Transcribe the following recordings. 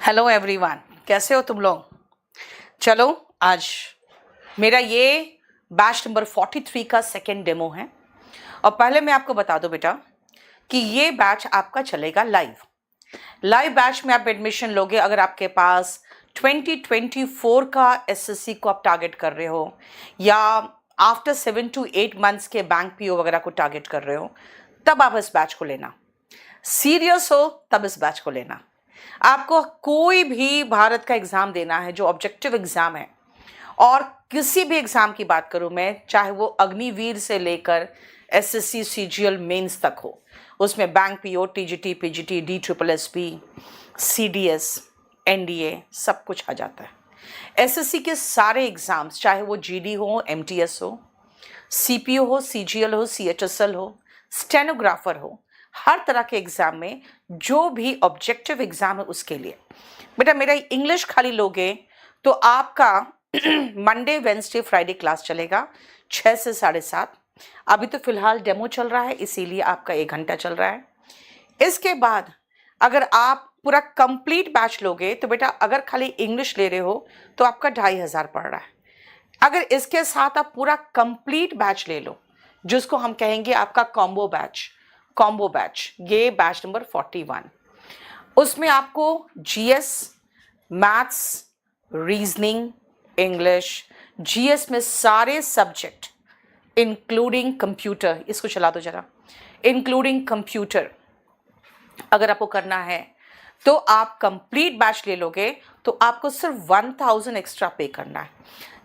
Hello everyone, कैसे हो तुम लोग। चलो, आज मेरा ये बैच नंबर 43 का सेकेंड डेमो है। और पहले मैं आपको बता दूं बेटा कि ये बैच आपका चलेगा लाइव बैच में आप एडमिशन लोगे अगर आपके पास 2024 का एसएससी को आप टारगेट कर रहे हो या आफ्टर 7 to 8 मंथ्स के बैंक पीओ वगैरह को टारगेट कर रहे हो, तब आप इस बैच को लेना। सीरियस हो तब इस बैच को लेना। आपको कोई भी भारत का एग्जाम देना है जो ऑब्जेक्टिव एग्जाम है, और किसी भी एग्जाम की बात करूं मैं, चाहे वो अग्निवीर से लेकर एसएससी सीजीएल मेंस तक हो, उसमें bank PO, TGT, PGT, DSSB, CDS, NDA सब कुछ आ जाता है। एसएससी के सारे एग्जाम्स, चाहे वो जीडी हो, एमटीएस हो, सीपीओ हो, सीजीएल हो, सीएचएसएल हो, स्टेनोग्राफर हो, हर तरह के एग्जाम में जो भी ऑब्जेक्टिव एग्जाम है उसके लिए बेटा मेरा इंग्लिश खाली लोगे तो आपका मंडे, वेंसडे, फ्राइडे क्लास चलेगा 6 से 7:30। अभी तो फिलहाल डेमो चल रहा है, इसीलिए आपका 1 घंटा चल रहा है। इसके बाद अगर आप पूरा कंप्लीट बैच लोगे तो बेटा अगर खाली इंग्लिश ले रहे हो तो आपका 2,500 पड़ रहा है। अगर इसके साथ आप पूरा कंप्लीट बैच ले लो, जिसको हम कहेंगे आपका कॉम्बो बैच, ये बैच नंबर 41, उसमें आपको GS, maths, reasoning, English, GS में सारे सब्जेक्ट इंक्लूडिंग कंप्यूटर, इसको चला दो जरा, इंक्लूडिंग कंप्यूटर अगर आपको करना है तो आप कंप्लीट बैच ले लोगे तो आपको सिर्फ 1000 एक्स्ट्रा पे करना है।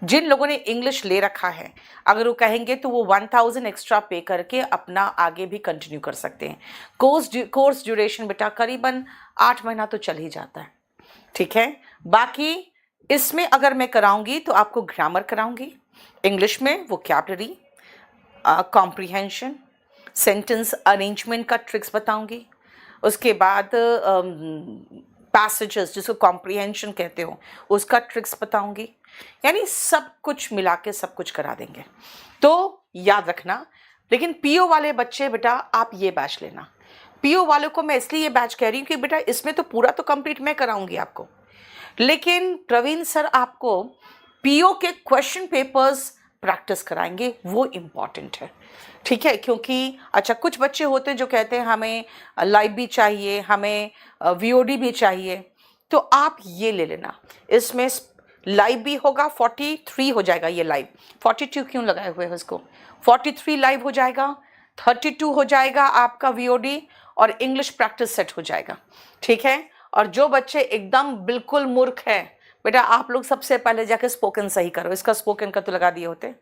जिन लोगों ने इंग्लिश ले रखा है, अगर वो कहेंगे तो वो 1000 एक्स्ट्रा पे करके अपना आगे भी कंटिन्यू कर सकते हैं। कोर्स ड्यूरेशन बेटा करीबन 8 महीना तो चल ही जाता है, ठीक है। बाकी इसमें अगर मैं कराऊंगी तो आपको ग्रामर कराऊंगी, इंग्लिश में वोकैबुलरी, कॉम्प्रिहेंशन, सेंटेंस अरेंजमेंट का ट्रिक्स बताऊंगी। उसके बाद पैसेजेस, जिसको कॉम्प्रिहेंशन कहते हो, उसका ट्रिक्स बताऊंगी। यानी सब कुछ मिला के सब कुछ करा देंगे। तो याद रखना, लेकिन पीओ वाले बच्चे बेटा आप ये बैच लेना। पीओ वालों को मैं इसलिए ये बैच कह रही हूँ कि बेटा इसमें तो पूरा तो कंप्लीट मैं कराऊंगी आपको, लेकिन प्रवीण सर आपको पीओ के क्वेश्चन पेपर्स प्रैक्टिस कराएंगे, वो इम्पॉर्टेंट है, ठीक है। क्योंकि अच्छा कुछ बच्चे होते हैं जो कहते हैं हमें लाइव भी चाहिए, हमें वीओडी भी चाहिए, तो आप ये ले लेना। इसमें लाइव भी होगा, 43 हो जाएगा ये लाइव, 42 क्यों लगाए हुए हैं उसको, 43 लाइव हो जाएगा, 32 हो जाएगा आपका वीओडी, और इंग्लिश प्रैक्टिस सेट हो जाएगा, ठीक है। और जो बच्चे एकदम बिल्कुल मूर्ख है बेटा, आप लोग सबसे पहले जाके स्पोकन सही करो। इसका स्पोकन का तो लगा दिए होते,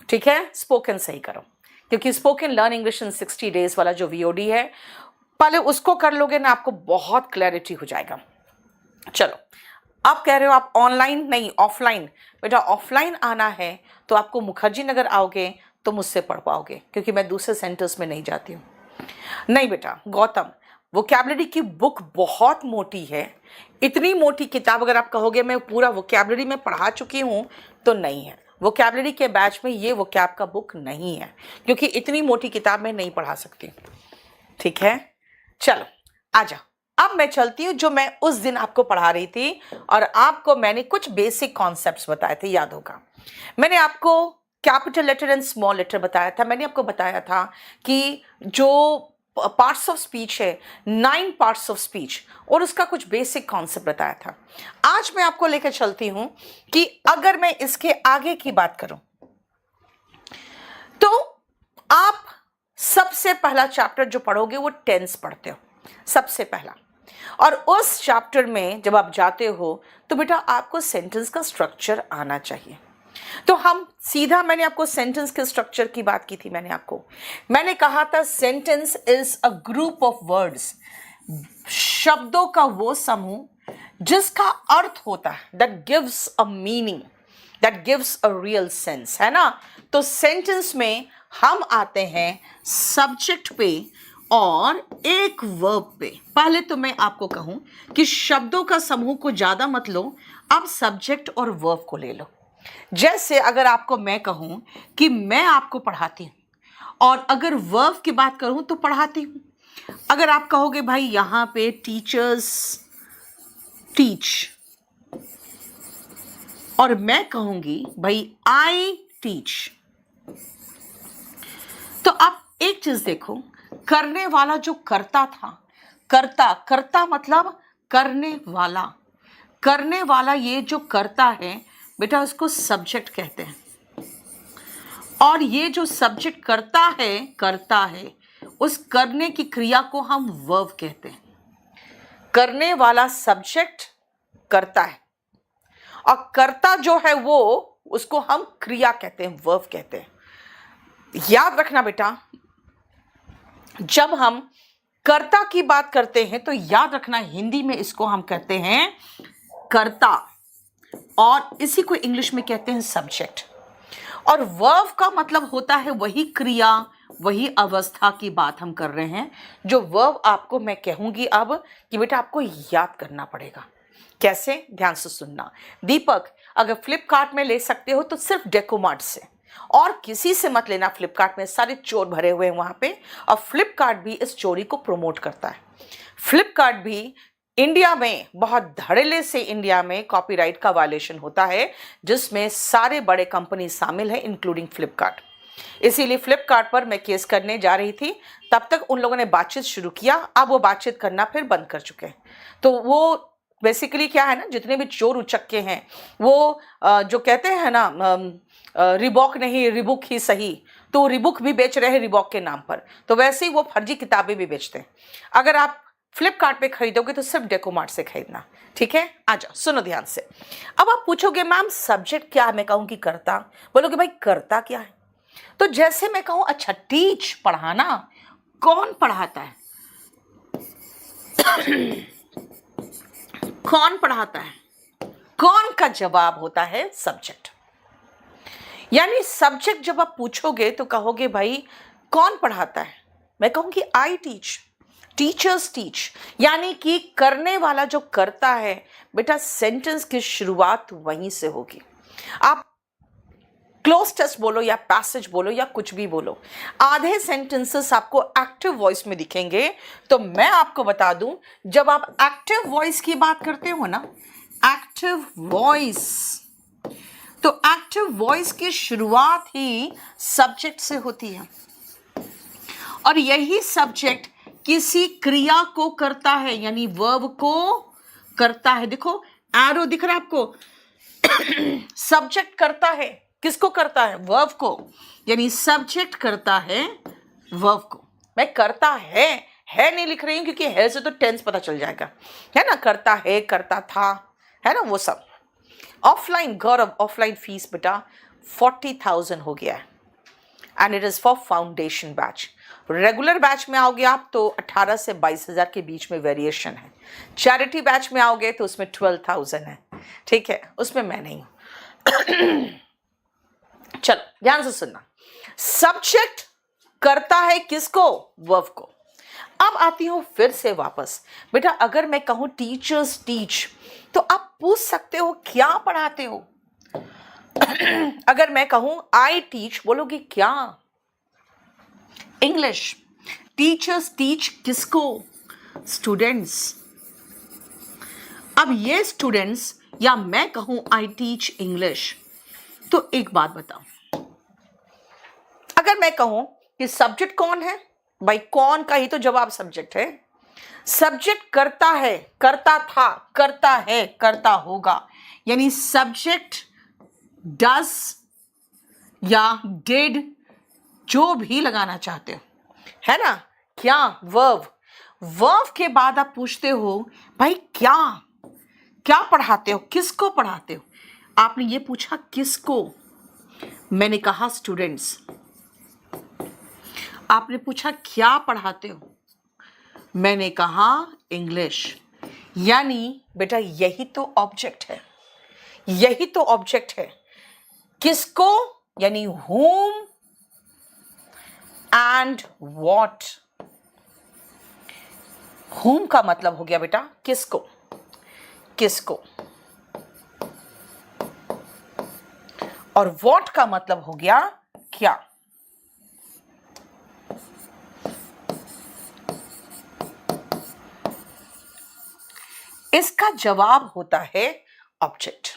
ठीक है, स्पोकन सही करो, क्योंकि spoken learn English in 60 days वाला जो वीओडी है, पहले उसको कर लोगे ना, आपको बहुत क्लैरिटी हो जाएगा। चलो, आप कह रहे हो आप ऑनलाइन नहीं ऑफलाइन, बेटा ऑफलाइन आना है तो आपको मुखर्जी नगर आओगे तो मुझसे पढ़ पाओगे, क्योंकि मैं दूसरे सेंटर्स में नहीं जाती हूँ। नहीं बेटा गौतम, वोकैबुलरी की बुक बहुत मोटी है, इतनी मोटी किताब अगर आप कहोगे मैं पूरा वोकैबुलरी में पढ़ा चुकी हूँ, तो नहीं है। वोकैबुलरी के बैच में ये वोकैब का बुक नहीं है, क्योंकि इतनी मोटी किताब में नहीं पढ़ा सकती, ठीक है। चलो आजा, अब मैं चलती हूँ जो मैं उस दिन आपको पढ़ा रही थी, और आपको मैंने कुछ बेसिक कॉन्सेप्ट्स बताए थे, याद होगा। मैंने आपको capital letter and small letter बताया था। मैंने आपको बताया था कि जो पार्ट्स ऑफ स्पीच है, 9 पार्ट्स ऑफ स्पीच, और उसका कुछ बेसिक कॉन्सेप्ट बताया था। आज मैं आपको लेकर चलती हूं कि अगर मैं इसके आगे की बात करूं तो आप सबसे पहला चैप्टर जो पढ़ोगे वो टेंस पढ़ते हो सबसे पहला, और उस चैप्टर में जब आप जाते हो तो बेटा आपको सेंटेंस का स्ट्रक्चर आना चाहिए। तो हम सीधा, मैंने आपको सेंटेंस के स्ट्रक्चर की बात की थी। मैंने कहा था sentence is a group of words, शब्दों का वो समूह जिसका अर्थ होता है, that gives a meaning, that gives a real sense, है ना। तो सेंटेंस में हम आते हैं सब्जेक्ट पे और एक वर्ब पे। पहले तो मैं आपको कहूं कि शब्दों का समूह को ज्यादा मत लो, आप सब्जेक्ट और वर्ब को ले लो। जैसे अगर आपको मैं कहूं कि मैं आपको पढ़ाती हूं, और अगर वर्ब की बात करूं तो पढ़ाती हूं। अगर आप कहोगे भाई यहां पे टीच, और मैं कहूंगी भाई आई टीच। तो आप एक चीज देखो, करने वाला जो करता था, करता, करता मतलब करने वाला, करने वाला ये जो करता है बेटा उसको सब्जेक्ट कहते हैं, और ये जो सब्जेक्ट करता है उस करने की क्रिया को हम वर्ब कहते हैं। करने वाला सब्जेक्ट करता है, और कर्ता जो है वो उसको हम क्रिया कहते हैं, वर्ब कहते हैं। याद रखना बेटा, जब हम कर्ता की बात करते हैं तो याद रखना हिंदी में इसको हम कहते हैं कर्ता, और इसी को इंग्लिश में कहते हैं सब्जेक्ट। और वर्ब का मतलब होता है वही क्रिया, वही अवस्था की बात हम कर रहे हैं। जो वर्ब आपको मैं कहूंगी अब कि बेटा आपको याद करना पड़ेगा। कैसे, ध्यान से सुनना। दीपक, अगर फ्लिपकार्ट में ले सकते हो तो सिर्फ डेकोमार्ट से, और किसी से मत लेना। फ्लिपकार्ट में सारे चोर भरे हुए हैं वहां पे, और फ्लिपकार्ट भी इस चोरी को प्रमोट करता है। फ्लिपकार्ट भी इंडिया में बहुत धड़ल्ले से इंडिया में कॉपीराइट का वायलेशन होता है, जिसमें सारे बड़े कंपनी शामिल है इंक्लूडिंग फ्लिपकार्ट। इसीलिए फ्लिपकार्ट पर मैं केस करने जा रही थी, तब तक उन लोगों ने बातचीत शुरू किया। अब वो बातचीत करना फिर बंद कर चुके हैं। तो वो बेसिकली क्या है ना, जितने भी चोर उचक्के हैं वो जो कहते हैं ना रिबॉक नहीं रिबुक ही सही, तो रिबुक भी बेच रहे हैं रिबॉक के नाम पर। तो वैसे ही वो फर्जी किताबें भी बेचते हैं। अगर आप फ्लिपकार्ट पे खरीदोगे तो सिर्फ डेकोमार्ट से खरीदना, ठीक है। आ जाओ, सुनो ध्यान से। अब आप पूछोगे मैम सब्जेक्ट क्या है, मैं कहूँ कि करता। बोलोगे भाई करता क्या है, तो जैसे मैं कहूँ अच्छा टीच, पढ़ाना, कौन पढ़ाता है कौन पढ़ाता है, कौन का जवाब होता है सब्जेक्ट। यानी सब्जेक्ट जब आप पूछोगे तो कहोगे भाई कौन पढ़ाता है, मैं कहूंगी आई टीच, टीचर्स टीच। यानी कि करने वाला जो करता है बेटा, सेंटेंस की शुरुआत वहीं से होगी। आप क्लोज टेस्ट बोलो या पैसेज बोलो या कुछ भी बोलो, आधे सेंटेंसेस आपको एक्टिव वॉइस में दिखेंगे। तो मैं आपको बता दूं, जब आप एक्टिव वॉइस की बात करते हो ना, एक्टिव वॉइस, तो एक्टिव वॉइस की शुरुआत ही सब्जेक्ट से होती है, और यही सब्जेक्ट किसी क्रिया को करता है, यानी वर्ब को करता है। देखो एरो दिख रहा है आपको सब्जेक्ट करता है, किसको करता है, वर्ब को, यानी सब्जेक्ट करता है वर्ब को। मैं करता है नहीं लिख रही हूं क्योंकि है से तो टेंस पता चल जाएगा, है ना। करता है, करता था, है ना वो सब। ऑफलाइन गौरव, ऑफलाइन फीस बेटा 40,000 हो गया है, and it is for foundation batch. Regular batch में आओगे आप तो 18 से 22,000 के बीच में वेरिएशन है। चैरिटी बैच में आओगे तो उसमें 12,000 है, ठीक है, उसमें मैं नहीं हूं। चलो ध्यान से सुनना, सब्जेक्ट करता है किसको, वर्ब को। अब आती हूं फिर से वापस बेटा, अगर मैं कहूं टीचर्स टीच, तो आप पूछ सकते हो क्या पढ़ाते हो। अगर मैं कहूं आई टीच, बोलोगे क्या, इंग्लिश। टीचर्स टीच किसको, स्टूडेंट्स। अब ये स्टूडेंट्स, या मैं कहूं आई टीच इंग्लिश, तो एक बात बताओ, अगर मैं कहूं कि सब्जेक्ट कौन है, भाई कौन का ही तो जवाब सब्जेक्ट है। सब्जेक्ट करता है, करता था, करता है, करता होगा, यानी सब्जेक्ट डज या डिड, जो भी लगाना चाहते हो, है ना। क्या, वर्ब। वर्ब के बाद आप पूछते हो भाई क्या, क्या पढ़ाते हो, किसको पढ़ाते हो। आपने ये पूछा किसको, मैंने कहा स्टूडेंट्स। आपने पूछा क्या पढ़ाते हो, मैंने कहा इंग्लिश। यानी बेटा यही तो ऑब्जेक्ट है, यही तो ऑब्जेक्ट है। किसको, यानी whom and what। whom का मतलब हो गया बेटा किसको, किसको, और what का मतलब हो गया क्या। इसका जवाब होता है ऑब्जेक्ट।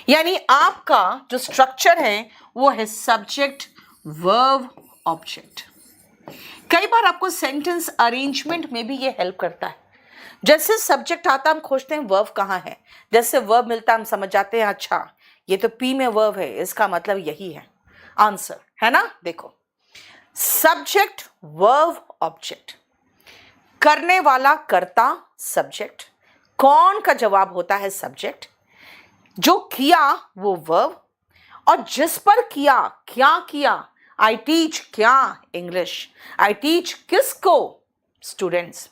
यानी आपका जो स्ट्रक्चर है वो है सब्जेक्ट वर्ब ऑब्जेक्ट। कई बार आपको सेंटेंस अरेंजमेंट में भी ये हेल्प करता है। जैसे सब्जेक्ट आता हम खोजते हैं वर्ब कहाँ है, जैसे वर्ब मिलता हम समझ जाते हैं अच्छा ये तो पी में वर्ब है, इसका मतलब यही है आंसर, है ना। देखो सब्जेक्ट वर्ब ऑब्जेक्ट, करने वाला कर्ता सब्जेक्ट, कौन का जवाब होता है सब्जेक्ट, जो किया वो वर्ब, और जिस पर किया क्या किया, आई टीच क्या इंग्लिश, आई टीच किसको स्टूडेंट्स,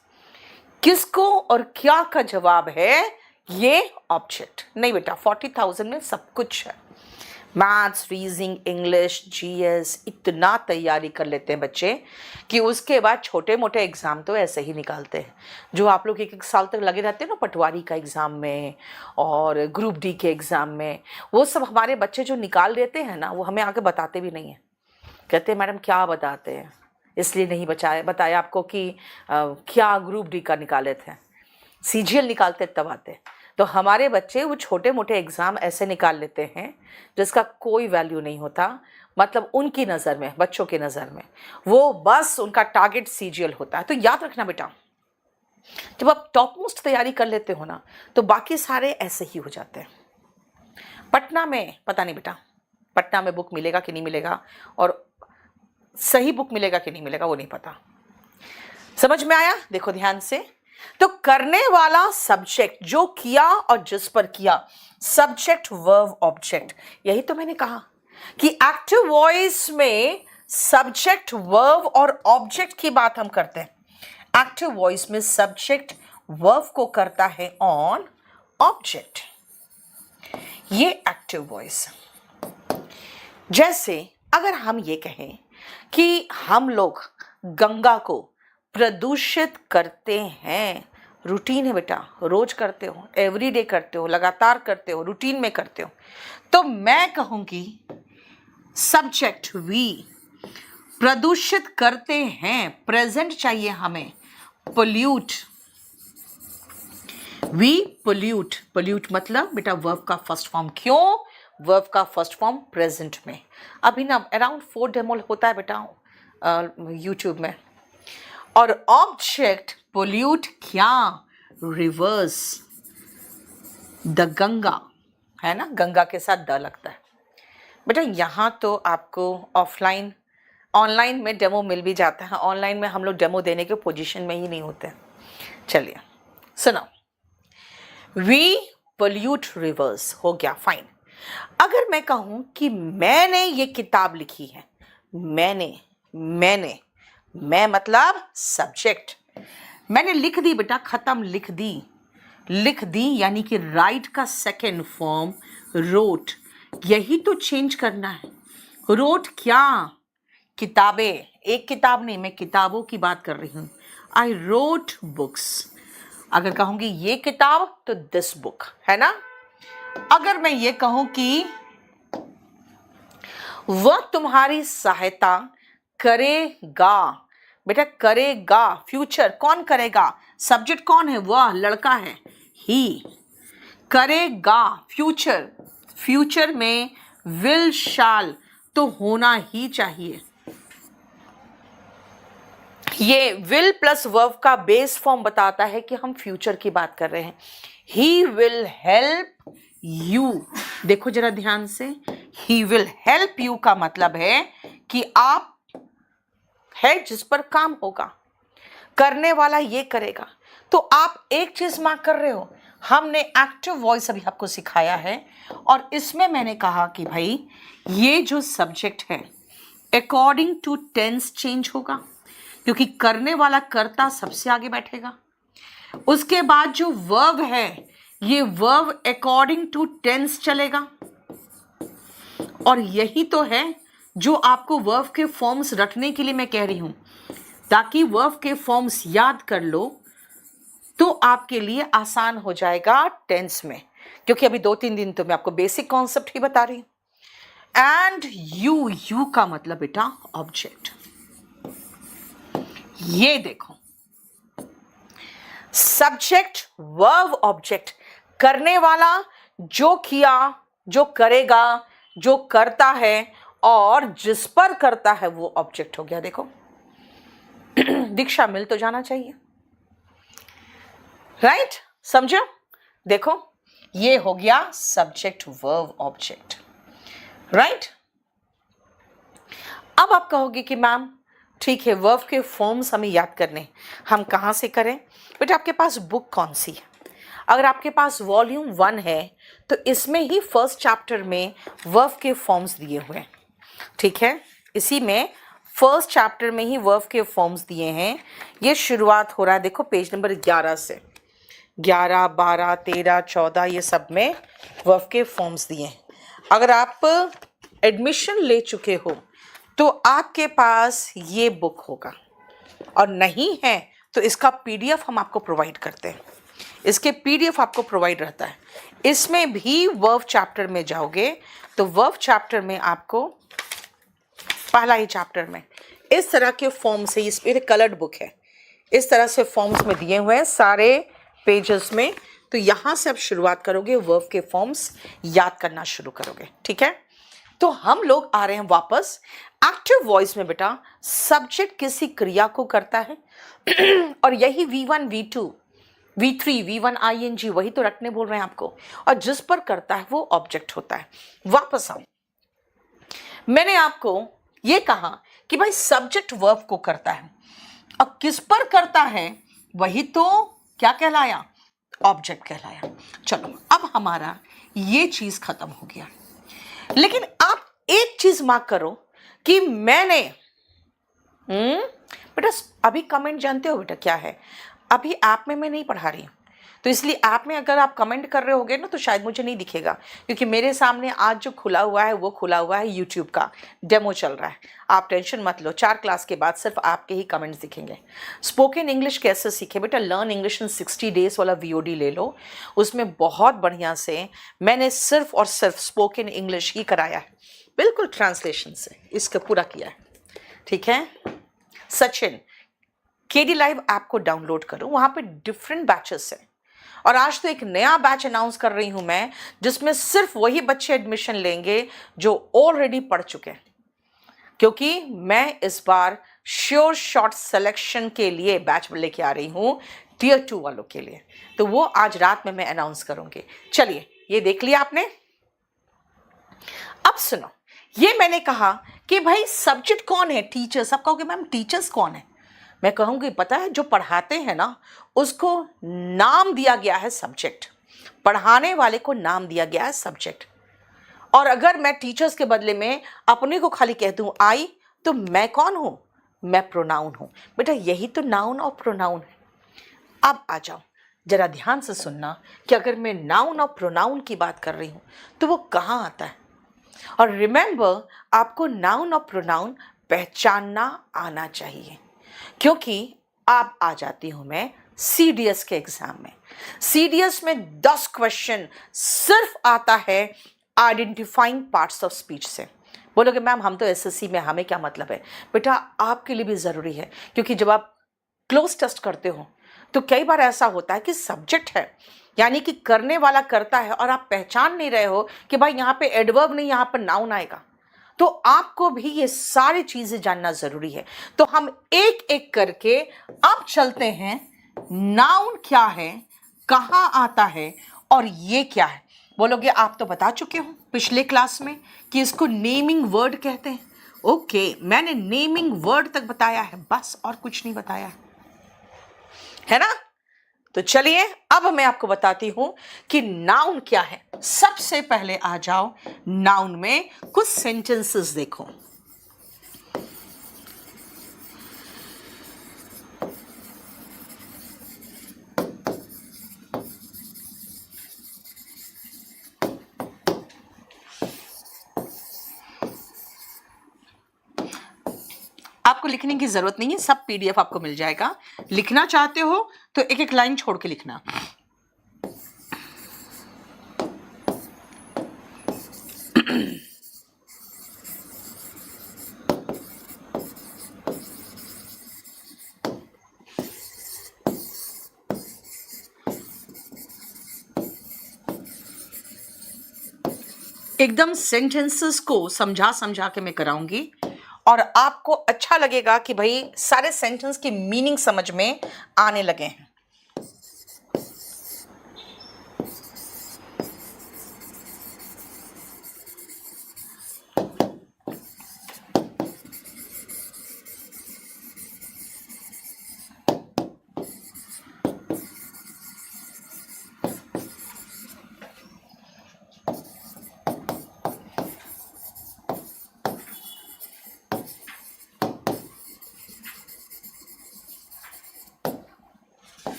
किसको और क्या का जवाब है ये ऑब्जेक्ट। नहीं बेटा 40,000 में सब कुछ है, मैथ्स रीजनिंग इंग्लिश जीएस इतना तैयारी कर लेते हैं बच्चे कि उसके बाद छोटे मोटे एग्ज़ाम तो ऐसे ही निकालते हैं। जो आप लोग एक एक साल तक लगे रहते हैं ना पटवारी का एग्ज़ाम में और ग्रुप डी के एग्ज़ाम में, वो सब हमारे बच्चे जो निकाल लेते हैं ना वो हमें आके बताते भी नहीं हैं। कहते हैं मैडम क्या बताते हैं, इसलिए नहीं बताया आपको कि क्या ग्रुप डी का निकाले थे, सीजीएल निकालते तब आते। तो हमारे बच्चे वो छोटे मोटे एग्ज़ाम ऐसे निकाल लेते हैं जिसका कोई वैल्यू नहीं होता, मतलब उनकी नज़र में, बच्चों की नज़र में वो बस उनका टारगेट सीजीएल होता है। तो याद रखना बेटा, जब आप टॉप मोस्ट तैयारी कर लेते हो ना तो बाकी सारे ऐसे ही हो जाते हैं। पटना में पता नहीं बेटा, पटना में बुक मिलेगा कि नहीं मिलेगा और सही बुक मिलेगा कि नहीं मिलेगा वो नहीं पता। समझ में आया? देखो ध्यान से, तो करने वाला सब्जेक्ट, जो किया और जिस पर किया, सब्जेक्ट वर्ब ऑब्जेक्ट। यही तो मैंने कहा कि एक्टिव वॉइस में सब्जेक्ट वर्ब और ऑब्जेक्ट की बात हम करते हैं। एक्टिव वॉइस में सब्जेक्ट वर्ब को करता है ऑन ऑब्जेक्ट, ये एक्टिव वॉइस। जैसे अगर हम ये कहें कि हम लोग गंगा को प्रदूषित करते हैं, रूटीन है बेटा, रोज करते हो, एवरीडे करते हो, लगातार करते हो, रूटीन में करते हो, तो मैं कहूंगी सब्जेक्ट वी प्रदूषित करते हैं, प्रेजेंट चाहिए हमें, पोल्यूट, वी पोल्यूट। पोल्यूट मतलब बेटा वर्ब का फर्स्ट फॉर्म, क्यों वर्ब का फर्स्ट फॉर्म प्रेजेंट में। अभी ना अराउंड 4 डेमो होता है बेटा यूट्यूब में। और ऑब्जेक्ट पोल्यूट क्या, रिवर्स, द गंगा, है ना, गंगा के साथ द लगता है बेटा। यहाँ तो आपको ऑफलाइन ऑनलाइन में डेमो मिल भी जाता है, ऑनलाइन में हम लोग डेमो देने के पोजीशन में ही नहीं होते। चलिए सुनो, वी पोल्यूट रिवर्स हो गया, फाइन। अगर मैं कहूँ कि मैंने ये किताब लिखी है, मैंने मैं मतलब सब्जेक्ट, मैंने लिख दी बेटा, खत्म, लिख दी यानी कि राइट का सेकेंड फॉर्म रोट, यही तो चेंज करना है। रोट क्या, किताबें, एक किताब नहीं, मैं किताबों की बात कर रही हूँ। आई रोट बुक्स, अगर कहूँगी ये किताब तो दिस बुक, है ना। अगर मैं ये कहूँ कि वह तुम्हारी सहायता करेगा, बेटा करेगा फ्यूचर, कौन करेगा, सब्जेक्ट कौन है, वह लड़का है, ही करेगा, फ्यूचर, फ्यूचर में विल शैल तो होना ही चाहिए। ये विल प्लस वर्ब का बेस फॉर्म बताता है कि हम फ्यूचर की बात कर रहे हैं। ही विल हेल्प यू, देखो जरा ध्यान से, ही विल हेल्प यू का मतलब है कि आप है जिस पर काम होगा, करने वाला ये करेगा। तो आप एक चीज मार्क कर रहे हो, हमने एक्टिव वॉइस अभी आपको सिखाया है और इसमें मैंने कहा कि भाई ये जो सब्जेक्ट है अकॉर्डिंग टू टेंस चेंज होगा, क्योंकि करने वाला कर्ता सबसे आगे बैठेगा। उसके बाद जो वर्ब है ये वर्ब अकॉर्डिंग टू टेंस चलेगा, और यही तो है जो आपको वर्ब के फॉर्म्स रखने के लिए मैं कह रही हूं, ताकि वर्ब के फॉर्म्स याद कर लो तो आपके लिए आसान हो जाएगा टेंस में, क्योंकि अभी 2-3 दिन तो मैं आपको बेसिक कॉन्सेप्ट ही बता रही हूं। एंड यू का मतलब बेटा ऑब्जेक्ट। ये देखो सब्जेक्ट वर्ब ऑब्जेक्ट, करने वाला, जो किया, जो करेगा, जो करता है और जिस पर करता है वो ऑब्जेक्ट हो गया। देखो दीक्षा मिल तो जाना चाहिए, राइट? समझो? देखो ये हो गया सब्जेक्ट वर्ब ऑब्जेक्ट, राइट? अब आप कहोगे कि मैम ठीक है, वर्ब के फॉर्म्स हमें याद करने, हम कहाँ से करें? बेटा आपके पास बुक कौन सी है? अगर आपके पास वॉल्यूम 1 है तो इसमें ही फर्स्ट चैप्टर में वर्ब के फॉर्म्स दिए हुए हैं, ठीक है? इसी में फर्स्ट चैप्टर में ही वर्ब के फॉर्म्स दिए हैं। ये शुरुआत हो रहा है, देखो पेज नंबर 11 से, 11, 12, 13, 14 ये सब में वर्ब के फॉर्म्स दिए हैं। अगर आप एडमिशन ले चुके हो तो आपके पास ये बुक होगा, और नहीं है तो इसका पीडीएफ हम आपको प्रोवाइड करते हैं। इसके पीडीएफ आपको प्रोवाइड रहता है। इसमें भी वर्ब चैप्टर में जाओगे तो वर्ब चैप्टर में आपको पहला ही चैप्टर में इस तरह के फॉर्म से, इस पे कलर्ड बुक है, इस तरह से फॉर्म्स में दिए हुए हैं सारे पेजेस में। तो यहां से आप शुरुआत करोगे, वर्ब के फॉर्म्स याद करना शुरू करोगे, ठीक है? तो हम लोग आ रहे हैं वापस एक्टिव वॉइस में। बेटा सब्जेक्ट किसी क्रिया को करता है और यही V1, V2, V3, V1 ING वही तो रखने बोल रहे हैं आपको, और जिस पर करता है वो ऑब्जेक्ट होता है। वापस आओ, मैंने आपको ये कहा कि भाई सब्जेक्ट वर्ब को करता है और किस पर करता है वही तो क्या कहलाया? ऑब्जेक्ट कहलाया। चलो अब हमारा ये चीज खत्म हो गया, लेकिन आप एक चीज मार्क करो कि मैंने बेटा अभी कमेंट जानते हो बेटा क्या है? अभी ऐप में मैं नहीं पढ़ा रही हूं, तो इसलिए ऐप में अगर आप कमेंट कर रहे होगे ना तो शायद मुझे नहीं दिखेगा, क्योंकि मेरे सामने आज जो खुला हुआ है वो खुला हुआ है यूट्यूब का डेमो चल रहा है। आप टेंशन मत लो, 4 क्लास के बाद सिर्फ आपके ही कमेंट्स दिखेंगे। स्पोकन इंग्लिश कैसे सीखे? बेटा लर्न इंग्लिश इन 60 डेज वाला VOD ले लो, उसमें बहुत बढ़िया से मैंने सिर्फ और सिर्फ स्पोकन इंग्लिश ही कराया है, बिल्कुल ट्रांसलेशन से इसका पूरा किया है, ठीक है? सचिन KD लाइव ऐप को डाउनलोड करो, वहां पे डिफरेंट बैचेस हैं, और आज तो एक नया बैच अनाउंस कर रही हूं मैं जिसमें सिर्फ वही बच्चे एडमिशन लेंगे जो ऑलरेडी पढ़ चुके हैं, क्योंकि मैं इस बार श्योर शॉट सिलेक्शन के लिए बैच लेके आ रही हूं Tier 2 वालों के लिए। तो वो आज रात में मैं अनाउंस करूंगी। चलिए ये देख लिया आपने। अब सुनो, ये मैंने कहा कि भाई सब्जेक्ट कौन है? टीचर्स। आप कहोगे मैम टीचर्स कौन है? मैं कहूंगी पता है, जो पढ़ाते हैं ना उसको नाम दिया गया है सब्जेक्ट, पढ़ाने वाले को नाम दिया गया है सब्जेक्ट। और अगर मैं टीचर्स के बदले में अपने को खाली कह दूं आई, तो मैं कौन हूं? मैं प्रोनाउन हूं। बेटा यही तो नाउन और प्रोनाउन है। अब आ जाओ, जरा ध्यान से सुनना कि अगर मैं नाउन और प्रोनाउन की बात कर रही हूं तो वो कहां आता है। और रिमेंबर, आपको नाउन और प्रोनाउन पहचानना आना चाहिए, क्योंकि आप आ जाती हूं मैं CDS के एग्जाम में। CDS में 10 क्वेश्चन सिर्फ आता है आइडेंटिफाइंग पार्ट्स ऑफ स्पीच से। बोलोगे मैम हम तो SSC में, हमें क्या मतलब है? बेटा आपके लिए भी जरूरी है, क्योंकि जब आप क्लोज टेस्ट करते हो तो कई बार ऐसा होता है कि सब्जेक्ट है, यानी कि करने वाला करता है, और आप पहचान नहीं रहे हो कि भाई यहाँ पे एडवर्ब नहीं, यहाँ पर नाउन आएगा। तो आपको भी ये सारी चीजें जानना जरूरी है। तो हम एक एक करके अब चलते हैं, नाउन क्या है, कहां आता है और ये क्या है। बोलोगे आप तो बता चुके हो पिछले क्लास में कि इसको नेमिंग वर्ड कहते हैं। ओके, मैंने नेमिंग वर्ड तक बताया है, बस और कुछ नहीं बताया है ना? तो चलिए अब मैं आपको बताती हूं कि नाउन क्या है। सबसे पहले आ जाओ, नाउन में कुछ सेंटेंसेस देखो। आपको लिखने की जरूरत नहीं है, सब PDF आपको मिल जाएगा। लिखना चाहते हो तो एक एक लाइन छोड़ के लिखना। एकदम सेंटेंसेस को समझा समझा के मैं कराऊंगी और आपको अच्छा लगेगा कि भाई सारे सेंटेंस की मीनिंग समझ में आने लगे हैं।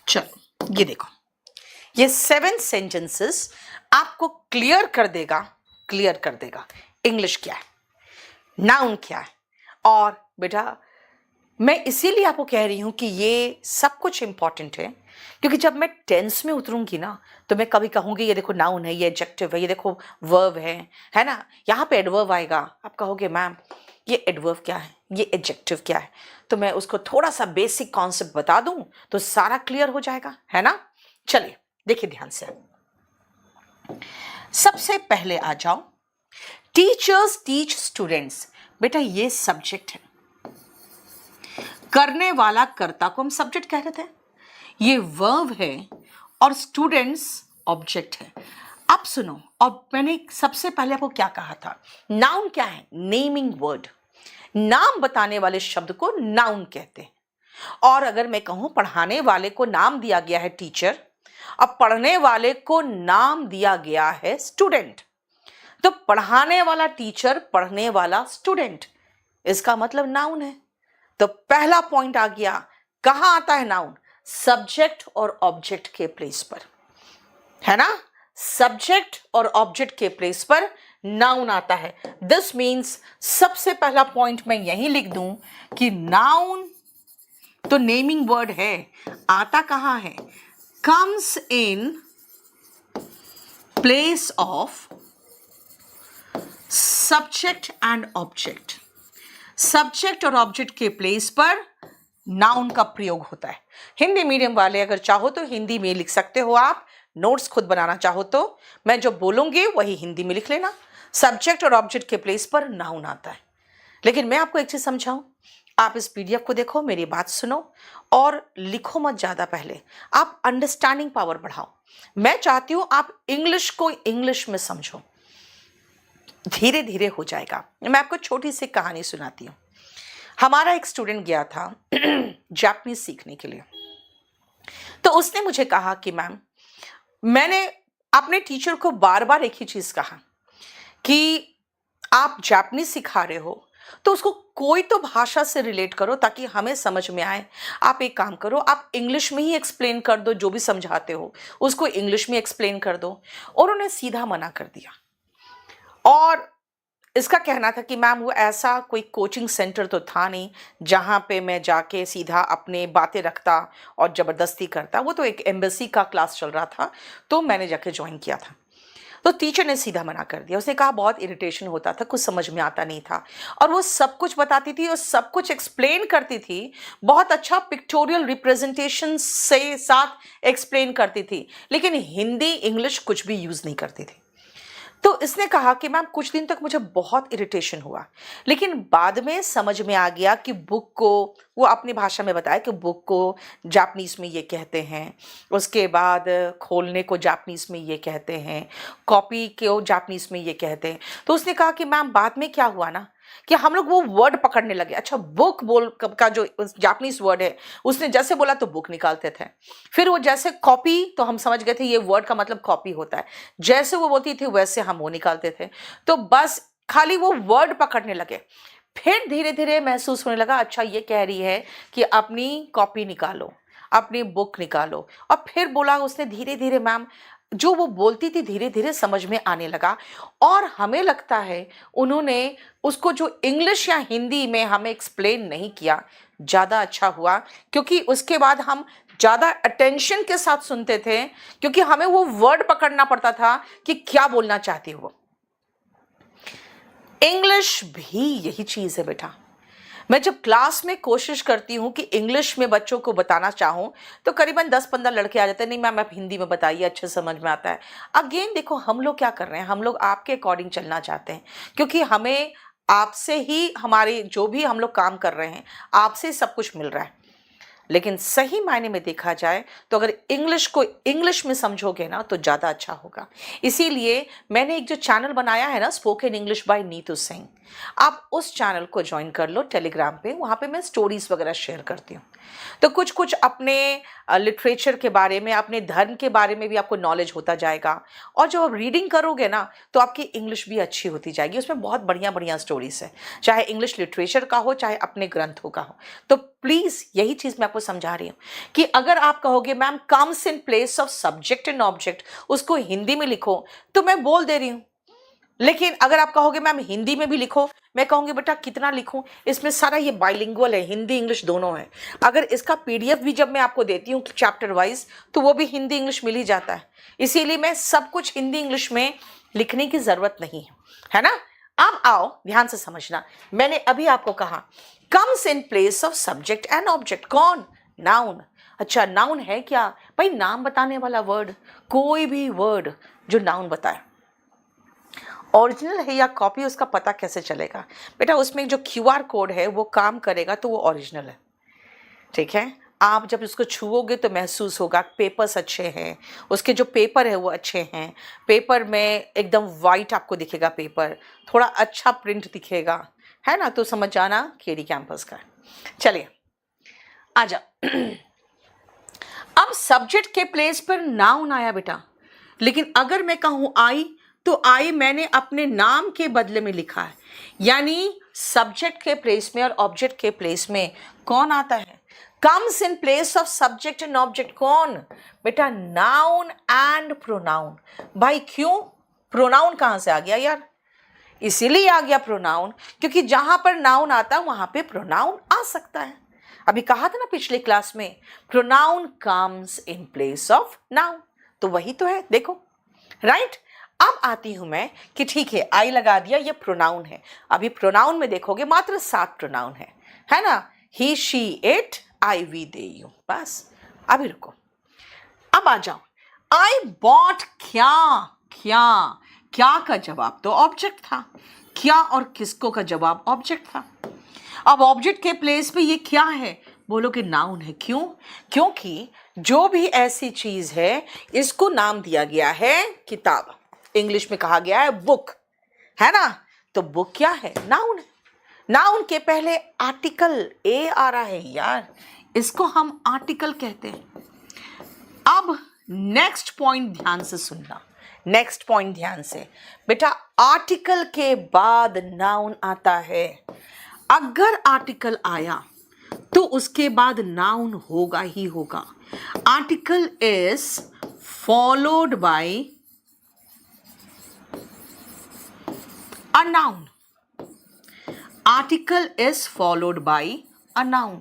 चलो ये देखो, ये 7 सेंटेंसेस आपको क्लियर कर देगा इंग्लिश क्या है, नाउन क्या है। और बेटा मैं इसीलिए आपको कह रही हूं कि ये सब कुछ इंपॉर्टेंट है, क्योंकि जब मैं टेंस में उतरूंगी ना तो मैं कभी कहूंगी ये देखो नाउन है, ये एडजेक्टिव है, ये देखो वर्ब है ना, यहाँ पे एडवर्ब आएगा, आप कहोगे मैम ये एडवर्ब क्या है, ये एडजेक्टिव क्या है। तो मैं उसको थोड़ा सा बेसिक कॉन्सेप्ट बता दूं तो सारा क्लियर हो जाएगा, है ना। चलिए देखिए ध्यान से, सबसे पहले आ जाओ, टीचर्स टीच स्टूडेंट्स। बेटा ये सब्जेक्ट है, करने वाला कर्ता को हम सब्जेक्ट कह रहे थे, ये वर्ब है और स्टूडेंट्स ऑब्जेक्ट है। अब सुनो, और मैंने सबसे पहले आपको क्या कहा था, नाउन क्या है, नेमिंग वर्ड, नाम बताने वाले शब्द को नाउन कहते हैं। और अगर मैं कहूं पढ़ाने वाले को नाम दिया गया है टीचर, अब पढ़ने वाले को नाम दिया गया है स्टूडेंट, तो पढ़ाने वाला टीचर, पढ़ने वाला स्टूडेंट, इसका मतलब नाउन है। तो पहला पॉइंट आ गया, कहां आता है नाउन, सब्जेक्ट और ऑब्जेक्ट के प्लेस पर, है ना। सब्जेक्ट और ऑब्जेक्ट के प्लेस पर नाउन आता है। दिस मीन्स सबसे पहला पॉइंट मैं यही लिख दूं कि नाउन तो नेमिंग वर्ड है, आता कहां है, comes in place of subject and object. Subject और ऑब्जेक्ट के प्लेस पर नाउन का प्रयोग होता है। हिंदी मीडियम वाले अगर चाहो तो हिंदी में लिख सकते हो, आप नोट्स खुद बनाना चाहो तो मैं जो बोलूंगी वही हिंदी में लिख लेना। सब्जेक्ट और ऑब्जेक्ट के प्लेस पर नाउन आता है। लेकिन मैं आपको एक चीज समझाऊं, आप इस पीडीएफ को देखो, मेरी बात सुनो और लिखो मत ज्यादा, पहले आप अंडरस्टैंडिंग पावर बढ़ाओ। मैं चाहती हूं आप इंग्लिश को इंग्लिश में समझो, धीरे धीरे हो जाएगा। मैं आपको छोटी सी कहानी सुनाती हूँ। हमारा एक स्टूडेंट गया था जापानीज सीखने के लिए, तो उसने मुझे कहा कि मैम, मैंने अपने टीचर को बार बार एक ही चीज कहा कि आप जापानीज सिखा रहे हो तो उसको कोई तो भाषा से रिलेट करो ताकि हमें समझ में आए। आप एक काम करो, आप इंग्लिश में ही एक्सप्लेन कर दो, जो भी समझाते हो उसको इंग्लिश में एक्सप्लेन कर दो। और उन्हें सीधा मना कर दिया। और इसका कहना था कि मैम वो ऐसा कोई कोचिंग सेंटर तो था नहीं जहाँ पे मैं जाके सीधा अपने बातें रखता और ज़बरदस्ती करता, वो तो एक एम्बेसी का क्लास चल रहा था तो मैंने जाके ज्वाइन किया था। तो टीचर ने सीधा मना कर दिया। उसने कहा बहुत इरिटेशन होता था, कुछ समझ में आता नहीं था। और वो सब कुछ बताती थी और सब कुछ एक्सप्लेन करती थी, बहुत अच्छा पिक्टोरियल रिप्रेजेंटेशन से साथ एक्सप्लेन करती थी, लेकिन हिंदी इंग्लिश कुछ भी यूज़ नहीं करती थी। तो इसने कहा कि मैम कुछ दिन तक मुझे बहुत इरिटेशन हुआ, लेकिन बाद में समझ में आ गया कि बुक को, वो अपनी भाषा में बताया कि बुक को जापानीज़ में ये कहते हैं, उसके बाद खोलने को जापानीज़ में ये कहते हैं, कॉपी को जापानीज़ में ये कहते हैं। तो उसने कहा कि मैम बाद में क्या हुआ ना कि हम लोग वो वर्ड पकड़ने लगे। अच्छा, बुक बोल का जो जापानीज वर्ड है उसने जैसे बोला तो बुक निकालते थे, फिर वो जैसे कॉपी तो हम समझ गए थे ये वर्ड का मतलब कॉपी होता है, जैसे वो बोलती थी वैसे हम वो निकालते थे। तो बस खाली वो वर्ड पकड़ने लगे। फिर धीरे धीरे महसूस होने लगा, अच्छा ये कह रही है कि अपनी कॉपी निकालो, अपनी बुक निकालो। और फिर बोला उसने धीरे धीरे, मैम जो वो बोलती थी धीरे धीरे समझ में आने लगा, और हमें लगता है उन्होंने उसको जो इंग्लिश या हिंदी में हमें एक्सप्लेन नहीं किया, ज़्यादा अच्छा हुआ, क्योंकि उसके बाद हम ज़्यादा अटेंशन के साथ सुनते थे, क्योंकि हमें वो वर्ड पकड़ना पड़ता था कि क्या बोलना चाहती हो। इंग्लिश भी यही चीज़ है बेटा। मैं जब क्लास में कोशिश करती हूँ कि इंग्लिश में बच्चों को बताना चाहूँ, तो करीबन 10-15 लड़के आ जाते हैं, नहीं मैम आप हिंदी में बताइए, अच्छे समझ में आता है। अगेन देखो, हम लोग क्या कर रहे हैं, हम लोग आपके अकॉर्डिंग चलना चाहते हैं, क्योंकि हमें आपसे ही, हमारे जो भी हम लोग काम कर रहे हैं, आपसे सब कुछ मिल रहा है। लेकिन सही मायने में देखा जाए तो अगर इंग्लिश को इंग्लिश में समझोगे ना तो ज़्यादा अच्छा होगा। इसीलिए मैंने एक जो चैनल बनाया है ना, spoken English by Neetu Singh, आप उस चैनल को ज्वाइन कर लो टेलीग्राम पे। वहाँ पे मैं स्टोरीज वगैरह शेयर करती हूँ, तो कुछ कुछ अपने लिटरेचर के बारे में, अपने धर्म के बारे में भी आपको नॉलेज होता जाएगा, और जब आप रीडिंग करोगे ना तो आपकी इंग्लिश भी अच्छी होती जाएगी। उसमें बहुत बढ़िया बढ़िया स्टोरीज है, चाहे इंग्लिश लिटरेचर का हो, चाहे अपने ग्रंथों का हो। तो प्लीज़ यही चीज़ मैं आपको समझा रही हूँ कि अगर आप कहोगे ma'am comes in place of subject and object, उसको हिंदी में लिखो, तो मैं बोल दे रही हूँ। लेकिन अगर आप कहोगे मैम हिंदी में भी लिखो, मैं कहूँगी बेटा कितना लिखूं, इसमें सारा ये बाइलिंगुअल है, हिंदी इंग्लिश दोनों है। अगर इसका पीडीएफ भी जब मैं आपको देती हूँ चैप्टर वाइज, तो वो भी हिंदी इंग्लिश मिल ही जाता है। इसीलिए मैं सब कुछ हिंदी इंग्लिश में लिखने की ज़रूरत नहीं है ना। अब आओ ध्यान से समझना, मैंने अभी आपको कहा comes in place of subject and object, कौन? नाउन। अच्छा, नाउन है क्या भाई? नाम बताने वाला वर्ड, कोई भी वर्ड जो नाउन बताए, ओरिजिनल है या कॉपी, उसका पता कैसे चलेगा बेटा? उसमें जो क्यूआर कोड है वो काम करेगा तो वो ओरिजिनल है, ठीक है। आप जब उसको छुओगे तो महसूस होगा पेपर्स अच्छे हैं, उसके जो पेपर है वो अच्छे हैं, पेपर में एकदम वाइट आपको दिखेगा, पेपर थोड़ा अच्छा प्रिंट दिखेगा, है ना, तो समझ जाना केडी कैंपस का। चलिए आ जाओ। अब सब्जेक्ट के प्लेस पर नाउन आया बेटा, लेकिन अगर मैं कहूँ आई, तो आई मैंने अपने नाम के बदले में लिखा है, यानी सब्जेक्ट के प्लेस में और ऑब्जेक्ट के प्लेस में कौन आता है? Comes in place of subject and object, कौन बेटा? Noun and pronoun. भाई क्यों? प्रोनाउन कहाँ से आ गया यार? इसीलिए आ गया प्रोनाउन, क्योंकि जहां पर नाउन आता है वहां पे प्रोनाउन आ सकता है। अभी कहा था ना पिछले क्लास में, pronoun comes in place of noun, तो वही तो है, देखो, राइट। अब आती हूं मैं कि ठीक है, आई लगा दिया, ये प्रोनाउन है। अभी प्रोनाउन में देखोगे मात्र 7 प्रोनाउन है ना? He, she, it, I, we, they, you, बस। अभी रुको, अब आ जाओ। आई बॉट क्या, क्या, क्या का जवाब तो ऑब्जेक्ट था, क्या और किसको का जवाब ऑब्जेक्ट था। अब ऑब्जेक्ट के प्लेस पे ये क्या है? बोलो कि नाउन है। क्यों? क्योंकि जो भी ऐसी चीज है इसको नाम दिया गया है किताब, इंग्लिश में कहा गया है बुक, है ना। तो बुक क्या है? नाउन है। नाउन के पहले आर्टिकल ए आ रहा है यार, इसको हम आर्टिकल कहते हैं। अब नेक्स्ट पॉइंट ध्यान से सुनना, नेक्स्ट पॉइंट ध्यान से बेटा, आर्टिकल के बाद नाउन आता है। अगर आर्टिकल आया तो उसके बाद नाउन होगा ही होगा। Article is followed by a noun, article is followed by a noun.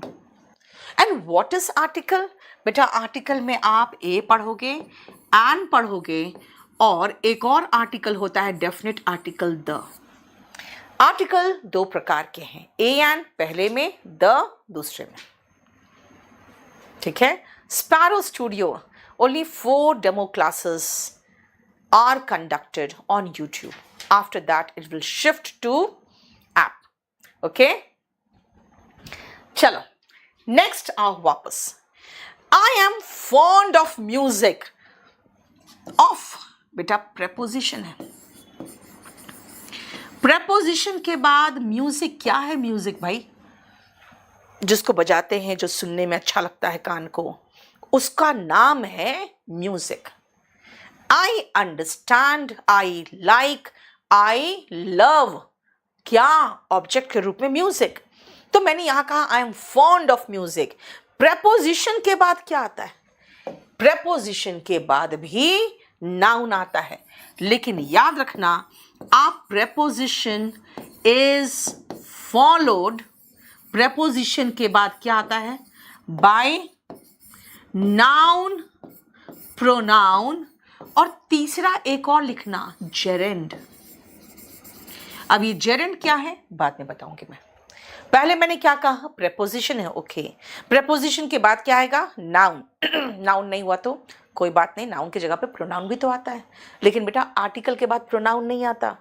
And what is article? बेटा आर्टिकल में आप ए पढ़ोगे, एन पढ़ोगे, और एक और आर्टिकल होता है डेफिनेट आर्टिकल द। आर्टिकल 2 प्रकार के हैं, ए एन पहले में, द दूसरे में, ठीक है। Sparrow studio, only 4 demo classes are conducted on YouTube. After that it will shift to app, okay। चलो नेक्स्ट आओ वापस। I am fond of music, of बेटा प्रेपोजिशन है। प्रेपोजिशन के बाद म्यूजिक क्या है? म्यूजिक भाई जिसको बजाते हैं, जो सुनने में अच्छा लगता है कान को, उसका नाम है music. I understand, I like, I love, क्या ऑब्जेक्ट के रूप में म्यूजिक। तो मैंने यहां कहा I am fond of music. Preposition के बाद क्या आता है? प्रेपोजिशन के बाद भी नाउन आता है। लेकिन याद रखना, आप प्रेपोजिशन इज फॉलोड, प्रेपोजिशन के बाद क्या आता है? बाय नाउन, प्रोनाउन, और तीसरा एक और लिखना, जेरेंड। अब ये जेरेंड क्या है बाद में बताऊंगी मैं। पहले मैंने क्या कहा? प्रेपोजिशन है, ओके। प्रेपोजिशन के बाद क्या आएगा? नाउन। नाउन नहीं हुआ तो कोई बात नहीं, नाउन की जगह पे प्रोनाउन भी तो आता है। लेकिन बेटा आर्टिकल के बाद प्रोनाउन नहीं आता,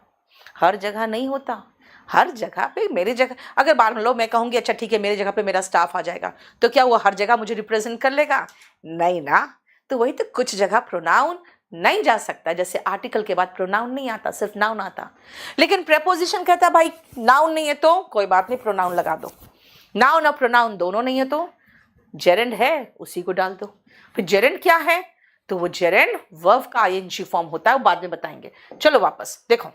हर जगह नहीं होता। हर जगह पे मेरे जगह, अगर मान लो मैं कहूँगी अच्छा ठीक है मेरे जगह पे मेरा स्टाफ आ जाएगा, तो क्या वो हर जगह मुझे रिप्रेजेंट कर लेगा? नहीं ना। तो वही तो, कुछ जगह प्रोनाउन नहीं जा सकता, जैसे आर्टिकल के बाद प्रोनाउन नहीं आता, सिर्फ नाउन आता। लेकिन प्रेपोजिशन कहता है भाई नाउन नहीं है तो कोई बात नहीं, प्रोनाउन लगा दो। नाउन और प्रोनाउन दोनों नहीं है तो जेरेंड है, उसी को डाल दो। फिर जेरेंड क्या है? तो वो जेरेंड वर्ब का आईएनजी फॉर्म होता है, वो बाद में बताएंगे। चलो वापस देखो।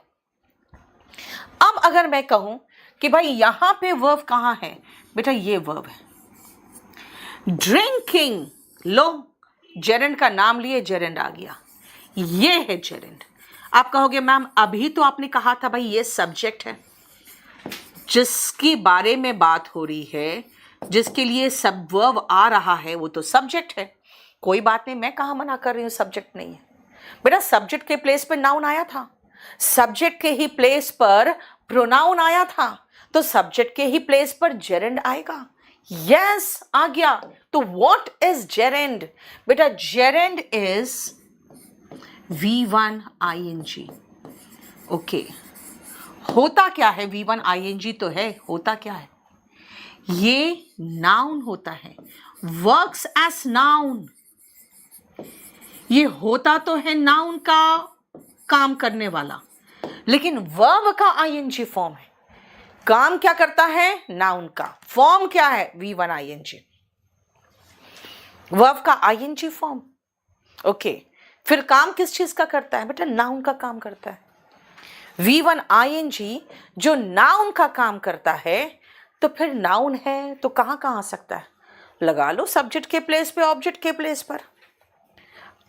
अब अगर मैं कहूं कि भाई यहां पे वर्ब कहां है? बेटा ये वर्ब है, ड्रिंकिंग। लो, जेरेंड का नाम लिए, जेरेंड आ गया, ये है जेरेंड। आप कहोगे मैम अभी तो आपने कहा था भाई ये सब्जेक्ट है, जिसके बारे में बात हो रही है, जिसके लिए सब वर्ब आ रहा है, वो तो सब्जेक्ट है। कोई बात नहीं, मैं कहाँ मना कर रही हूँ सब्जेक्ट नहीं है। बेटा सब्जेक्ट के प्लेस पे नाउन आया था, सब्जेक्ट के ही प्लेस पर प्रोनाउन आया था, तो सब्जेक्ट के ही प्लेस पर जेरेंड आएगा। यस आ गया। तो व्हाट इज जेरेंड? बेटा gerund is V1 ing। Okay, होता क्या है? V1 ing तो है, होता क्या है? ये नाउन होता है, वर्क्स एज नाउन। ये होता तो है नाउन का काम करने वाला, लेकिन वर्ब का ing फॉर्म है। काम क्या करता है? नाउन का। फॉर्म क्या है? V1 ing, वर्ब का ing फॉर्म। ओके, फिर काम किस चीज का करता है? बेटा नाउन का काम करता है। V1 ing जो नाउन का काम करता है, तो फिर नाउन है तो कहां कहां आ सकता है? लगा लो सब्जेक्ट के प्लेस पे, ऑब्जेक्ट के प्लेस पर।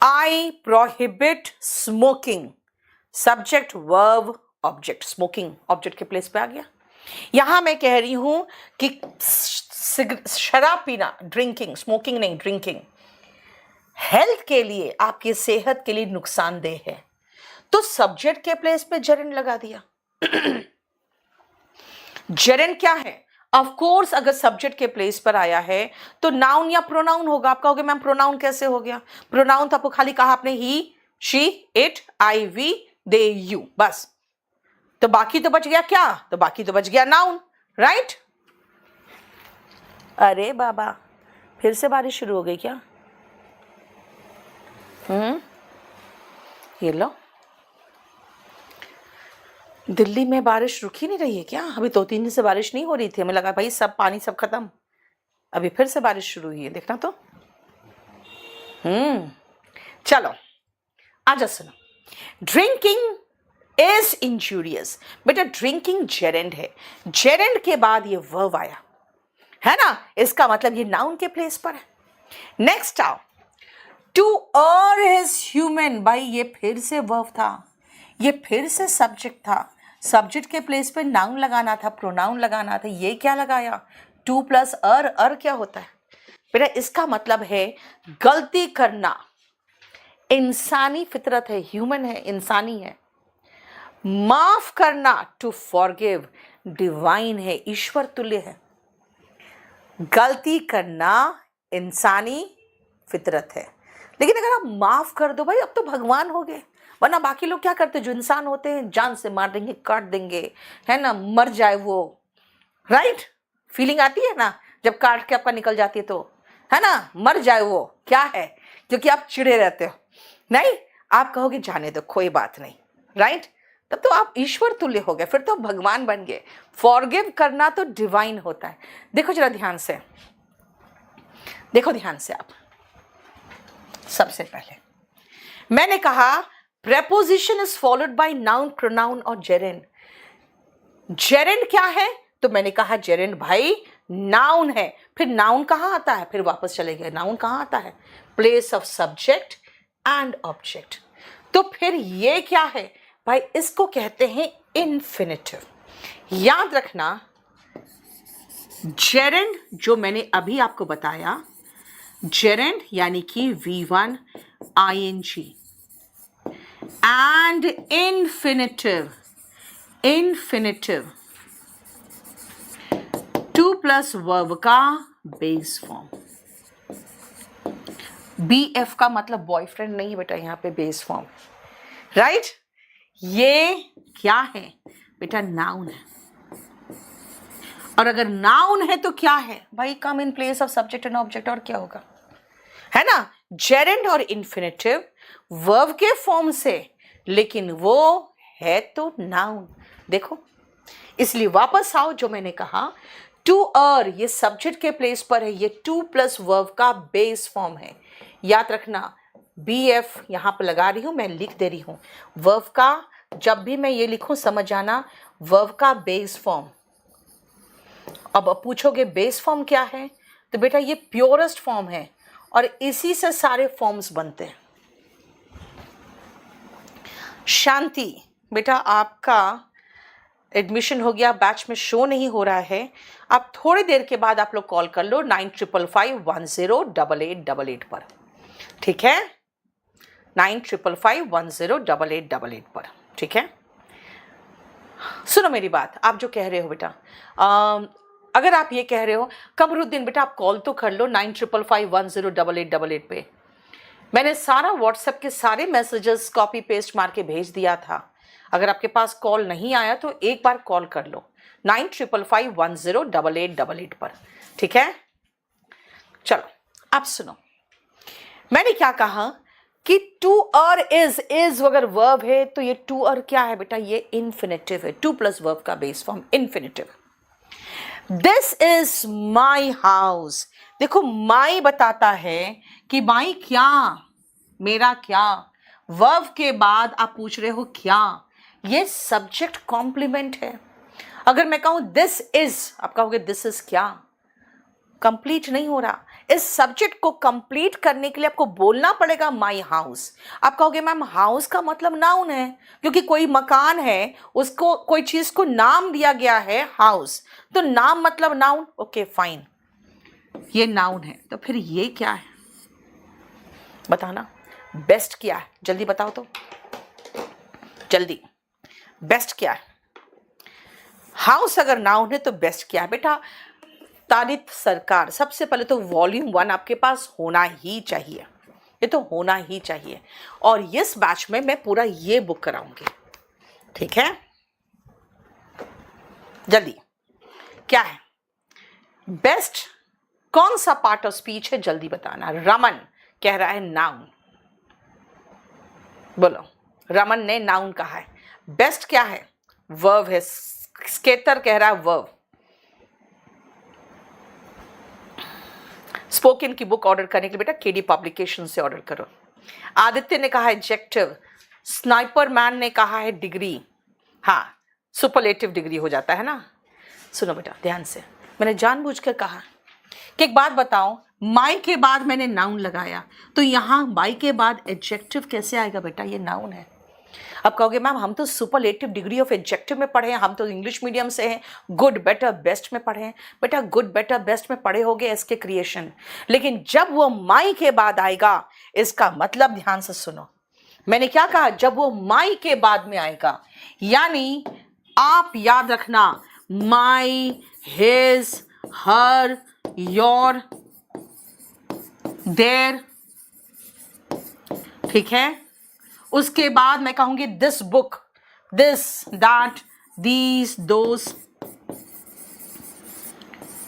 I prohibit smoking, subject verb object, smoking object के प्लेस पे आ गया। यहां मैं कह रही हूं कि शराब पीना, ड्रिंकिंग, स्मोकिंग नहीं ड्रिंकिंग, हेल्थ के लिए, आपकी सेहत के लिए नुकसानदेह है, तो सब्जेक्ट के प्लेस पे जेरेंड लगा दिया। जेरेंड क्या है? ऑफ कोर्स अगर सब्जेक्ट के प्लेस पर आया है तो नाउन या प्रोनाउन होगा। आप कहोगे मैम प्रोनाउन कैसे हो गया? प्रोनाउन तो आपको खाली कहा आपने he, she, it, I, we, they, you, बस। तो बाकी तो बच गया क्या? तो बाकी तो बच गया नाउन, राइट? अरे बाबा, फिर से बारिश शुरू हो गई क्या? ये लो, दिल्ली में बारिश रुक ही नहीं रही है क्या? अभी 2-3 दिन से बारिश नहीं हो रही थी, हमें लगा भाई सब पानी सब खत्म, अभी फिर से बारिश शुरू हुई है, देखना तो। चलो आजा सुनो। Drinking is injurious. बेटा ड्रिंकिंग जेरेंड है, जेरेंड के बाद ये वर्ब आया है ना, इसका मतलब ये नाउन के प्लेस पर है। नेक्स्ट आओ, टू अर्न हिज ह्यूमन। भाई ये फिर से वर्ब था, ये फिर से सब्जेक्ट था, सब्जेक्ट के प्लेस पे नाउन लगाना था, प्रोनाउन लगाना था, ये क्या लगाया? टू प्लस अर क्या होता है? बेटा इसका मतलब है गलती करना, इंसानी फितरत है, ह्यूमन है, इंसानी है। माफ करना, टू फॉरगिव, डिवाइन है, ईश्वर तुल्य है। गलती करना इंसानी फितरत है, लेकिन अगर आप माफ कर दो भाई अब तो भगवान हो गए। वरना बाकी लोग क्या करते हैं, जो इंसान होते हैं जान से मार देंगे, काट देंगे, है ना, मर जाए वो, राइट? फीलिंग आती है ना जब काट के आपका निकल जाती है तो, है ना, मर जाए वो, क्या है, क्योंकि आप चिड़े रहते हो। नहीं, आप कहोगे जाने दो कोई बात नहीं, राइट? तब तो आप ईश्वर तुल्य हो गए, फिर तो आप भगवान बन गए। फॉरगिव करना तो डिवाइन होता है। देखो जरा ध्यान से, देखो ध्यान से आप। सबसे पहले मैंने कहा preposition is followed by noun, pronoun और जेरेंड। जेरेंड क्या है? तो मैंने कहा जेरेंड भाई नाउन है। फिर नाउन कहां आता है? फिर वापस चले गए, नाउन कहां आता है? Place of subject and object. तो फिर ये क्या है भाई, इसको कहते हैं इन्फिनेटिव। याद रखना, जेरेंड जो मैंने अभी आपको बताया, जेरेंड यानी कि V1 ING and infinitive, infinitive 2 plus verb का बेस फॉर्म। BF का मतलब बॉयफ्रेंड नहीं बेटा, यहाँ पे बेस फॉर्म, राइट। ये क्या है बेटा, नाउन है। और अगर नाउन है तो क्या है भाई, come in place of subject and object, और क्या होगा, है ना। जेरेंड और इन्फिनेटिव वर्ब के फॉर्म से, लेकिन वो है तो नाउन। देखो, इसलिए वापस आओ, जो मैंने कहा टू और ये सब्जेक्ट के प्लेस पर है, ये 2 प्लस वर्ब का बेस फॉर्म है। याद रखना, BF यहां पर लगा रही हूं, मैं लिख दे रही हूं वर्ब का, जब भी मैं ये लिखूं समझ जाना, वर्ब का बेस फॉर्म। अब पूछोगे बेस फॉर्म क्या है, तो बेटा ये प्योरेस्ट फॉर्म है और इसी से सारे फॉर्म्स बनते हैं। शांति बेटा, आपका एडमिशन हो गया, बैच में शो नहीं हो रहा है। आप थोड़ी देर के बाद आप लोग कॉल कर लो 9555108888 पर, ठीक है, 9555108888 पर, ठीक है। सुनो मेरी बात, आप जो कह रहे हो बेटा, अगर आप ये कह रहे हो कमरुद्दीन बेटा आप कॉल तो कर लो 9555108888 पे, मैंने सारा व्हाट्सएप के सारे मैसेजेस कॉपी पेस्ट मार के भेज दिया था। अगर आपके पास कॉल नहीं आया तो एक बार कॉल कर लो 9555108888 पर, ठीक है। चलो अब सुनो, मैंने क्या कहा कि टू और इज अगर वर्ब है तो ये टू और क्या है बेटा, ये इन्फिनेटिव है, 2 प्लस वर्ब का base form infinitive. This is my house, देखो माई बताता है कि माई क्या, मेरा क्या। वर्ब के बाद आप पूछ रहे हो क्या, ये सब्जेक्ट कॉम्प्लीमेंट है। अगर मैं कहूं दिस इज, आप कहोगे दिस इज क्या, कंप्लीट नहीं हो रहा। इस सब्जेक्ट को कंप्लीट करने के लिए आपको बोलना पड़ेगा माई हाउस। आप कहोगे मैम हाउस का मतलब नाउन है, क्योंकि कोई मकान है उसको कोई चीज को नाम दिया गया है हाउस, तो नाम मतलब नाउन। ओके फाइन, ये नाउन है, तो फिर ये क्या है बताना। बेस्ट क्या है, जल्दी बताओ तो, जल्दी, बेस्ट क्या है। हाउस अगर नाउन है तो बेस्ट क्या है बेटा। तारीफ सरकार, सबसे पहले तो वॉल्यूम 1 आपके पास होना ही चाहिए, ये तो होना ही चाहिए। और इस बैच में मैं पूरा ये बुक कराऊंगी, ठीक है। जल्दी, क्या है बेस्ट, कौन सा पार्ट ऑफ स्पीच है, जल्दी बताना। रमन कह रहा है नाउन, बोलो, रमन ने नाउन कहा है। बेस्ट क्या है, वर्ब है। स्केटर कह रहा है वर्ब। स्पोकन की बुक ऑर्डर करने के लिए बेटा केडी पब्लिकेशन से ऑर्डर करो। आदित्य ने कहा है एडजेक्टिव, स्नाइपर मैन ने कहा है डिग्री, हाँ सुपरलेटिव डिग्री हो जाता है ना। सुनो बेटा ध्यान से, मैंने जानबूझकर कहा कि एक बात बताओ, माई के बाद मैंने नाउन लगाया, तो यहाँ माई के बाद एडजेक्टिव कैसे आएगा बेटा, ये नाउन है। अब कहोगे मैम हम तो सुपरलेटिव डिग्री ऑफ एडजेक्टिव में पढ़े हैं, हम तो इंग्लिश मीडियम से हैं, गुड बेटर बेस्ट में पढ़े हैं। बेटा गुड बेटर बेस्ट में पढ़े होगे इसके क्रिएशन, लेकिन जब वो माई के बाद आएगा, इसका मतलब ध्यान से सुनो, मैंने क्या कहा, जब वो माई के बाद में आएगा, यानी आप याद रखना my, his, her, your, their, ठीक है। उसके बाद मैं कहूंगी this book, this, that, these, those,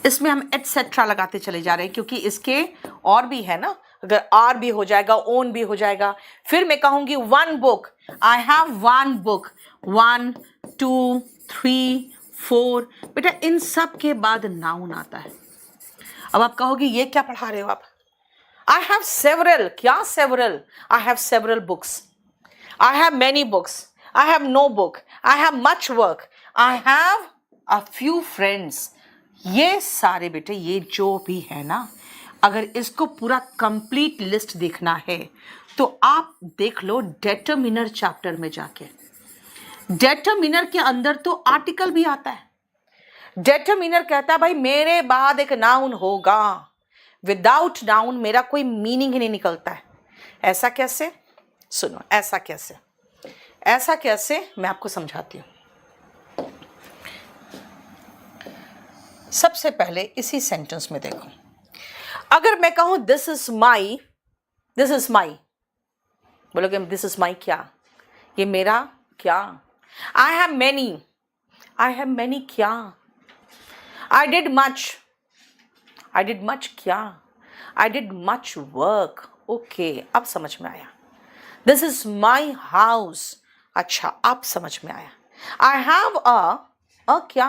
इसमें हम एटसेट्रा लगाते चले जा रहे हैं, क्योंकि इसके और भी है ना, अगर आर भी हो जाएगा, ओन भी हो जाएगा। फिर मैं कहूंगी one book, I have one book, 1 2 3 4, बेटा इन सब के बाद नाउन आता है। अब आप कहोगे ये क्या पढ़ा रहे हो आप, आई हैव सेवरल, क्या several, I have several books, I have many books, I have no book, I have much work, I have a few friends। ये सारे बेटे ये जो भी है ना, अगर इसको पूरा कंप्लीट लिस्ट देखना है तो आप देख लो डेटरमिनर चैप्टर में जाके, डेटरमिनर के अंदर तो आर्टिकल भी आता है। डेटरमिनर कहता है भाई मेरे बाद एक नाउन होगा, विदाउट नाउन मेरा कोई मीनिंग ही नहीं निकलता है। ऐसा कैसे? सुनो, ऐसा कैसे, ऐसा कैसे मैं आपको समझाती हूं। सबसे पहले इसी सेंटेंस में देखो, अगर मैं कहूं this is my, this is my, बोलोगे दिस इज माई क्या? ये मेरा क्या? I have many, I have many क्या? I did much, I did much क्या? I did much work. Okay, अब समझ में आया। दिस इज माई हाउस, अच्छा अब समझ में आया। आई हैव अ क्या?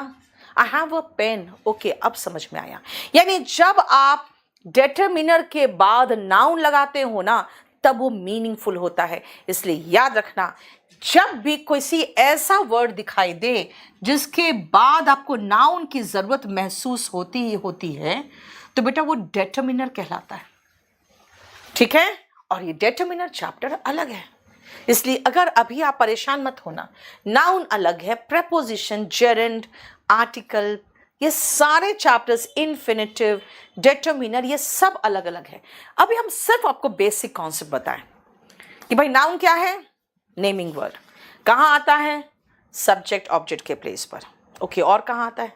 I have a pen. Okay, अब समझ में आया। यानी जब आप डेटरमिनर के बाद नाउन लगाते हो ना, तब वो मीनिंगफुल होता है। इसलिए याद रखना, जब भी कोई ऐसा वर्ड दिखाई दे जिसके बाद आपको नाउन की जरूरत महसूस होती ही होती है, तो बेटा वो डेटरमिनर कहलाता है। ठीक है? और ये डेटरमिनर चैप्टर अलग है, इसलिए अगर अभी आप परेशान मत होना। नाउन अलग है, प्रेपोजिशन, जेरेंड, आर्टिकल, ये सारे चैप्टर्स, इन्फिनेटिव, डेटरमिनर, ये सब अलग अलग है। अभी हम सिर्फ आपको बेसिक कॉन्सेप्ट बताएं कि भाई नाउन क्या है। नेमिंग वर्ड कहाँ आता है? सब्जेक्ट ऑब्जेक्ट के प्लेस पर। ओके, और कहाँ आता है?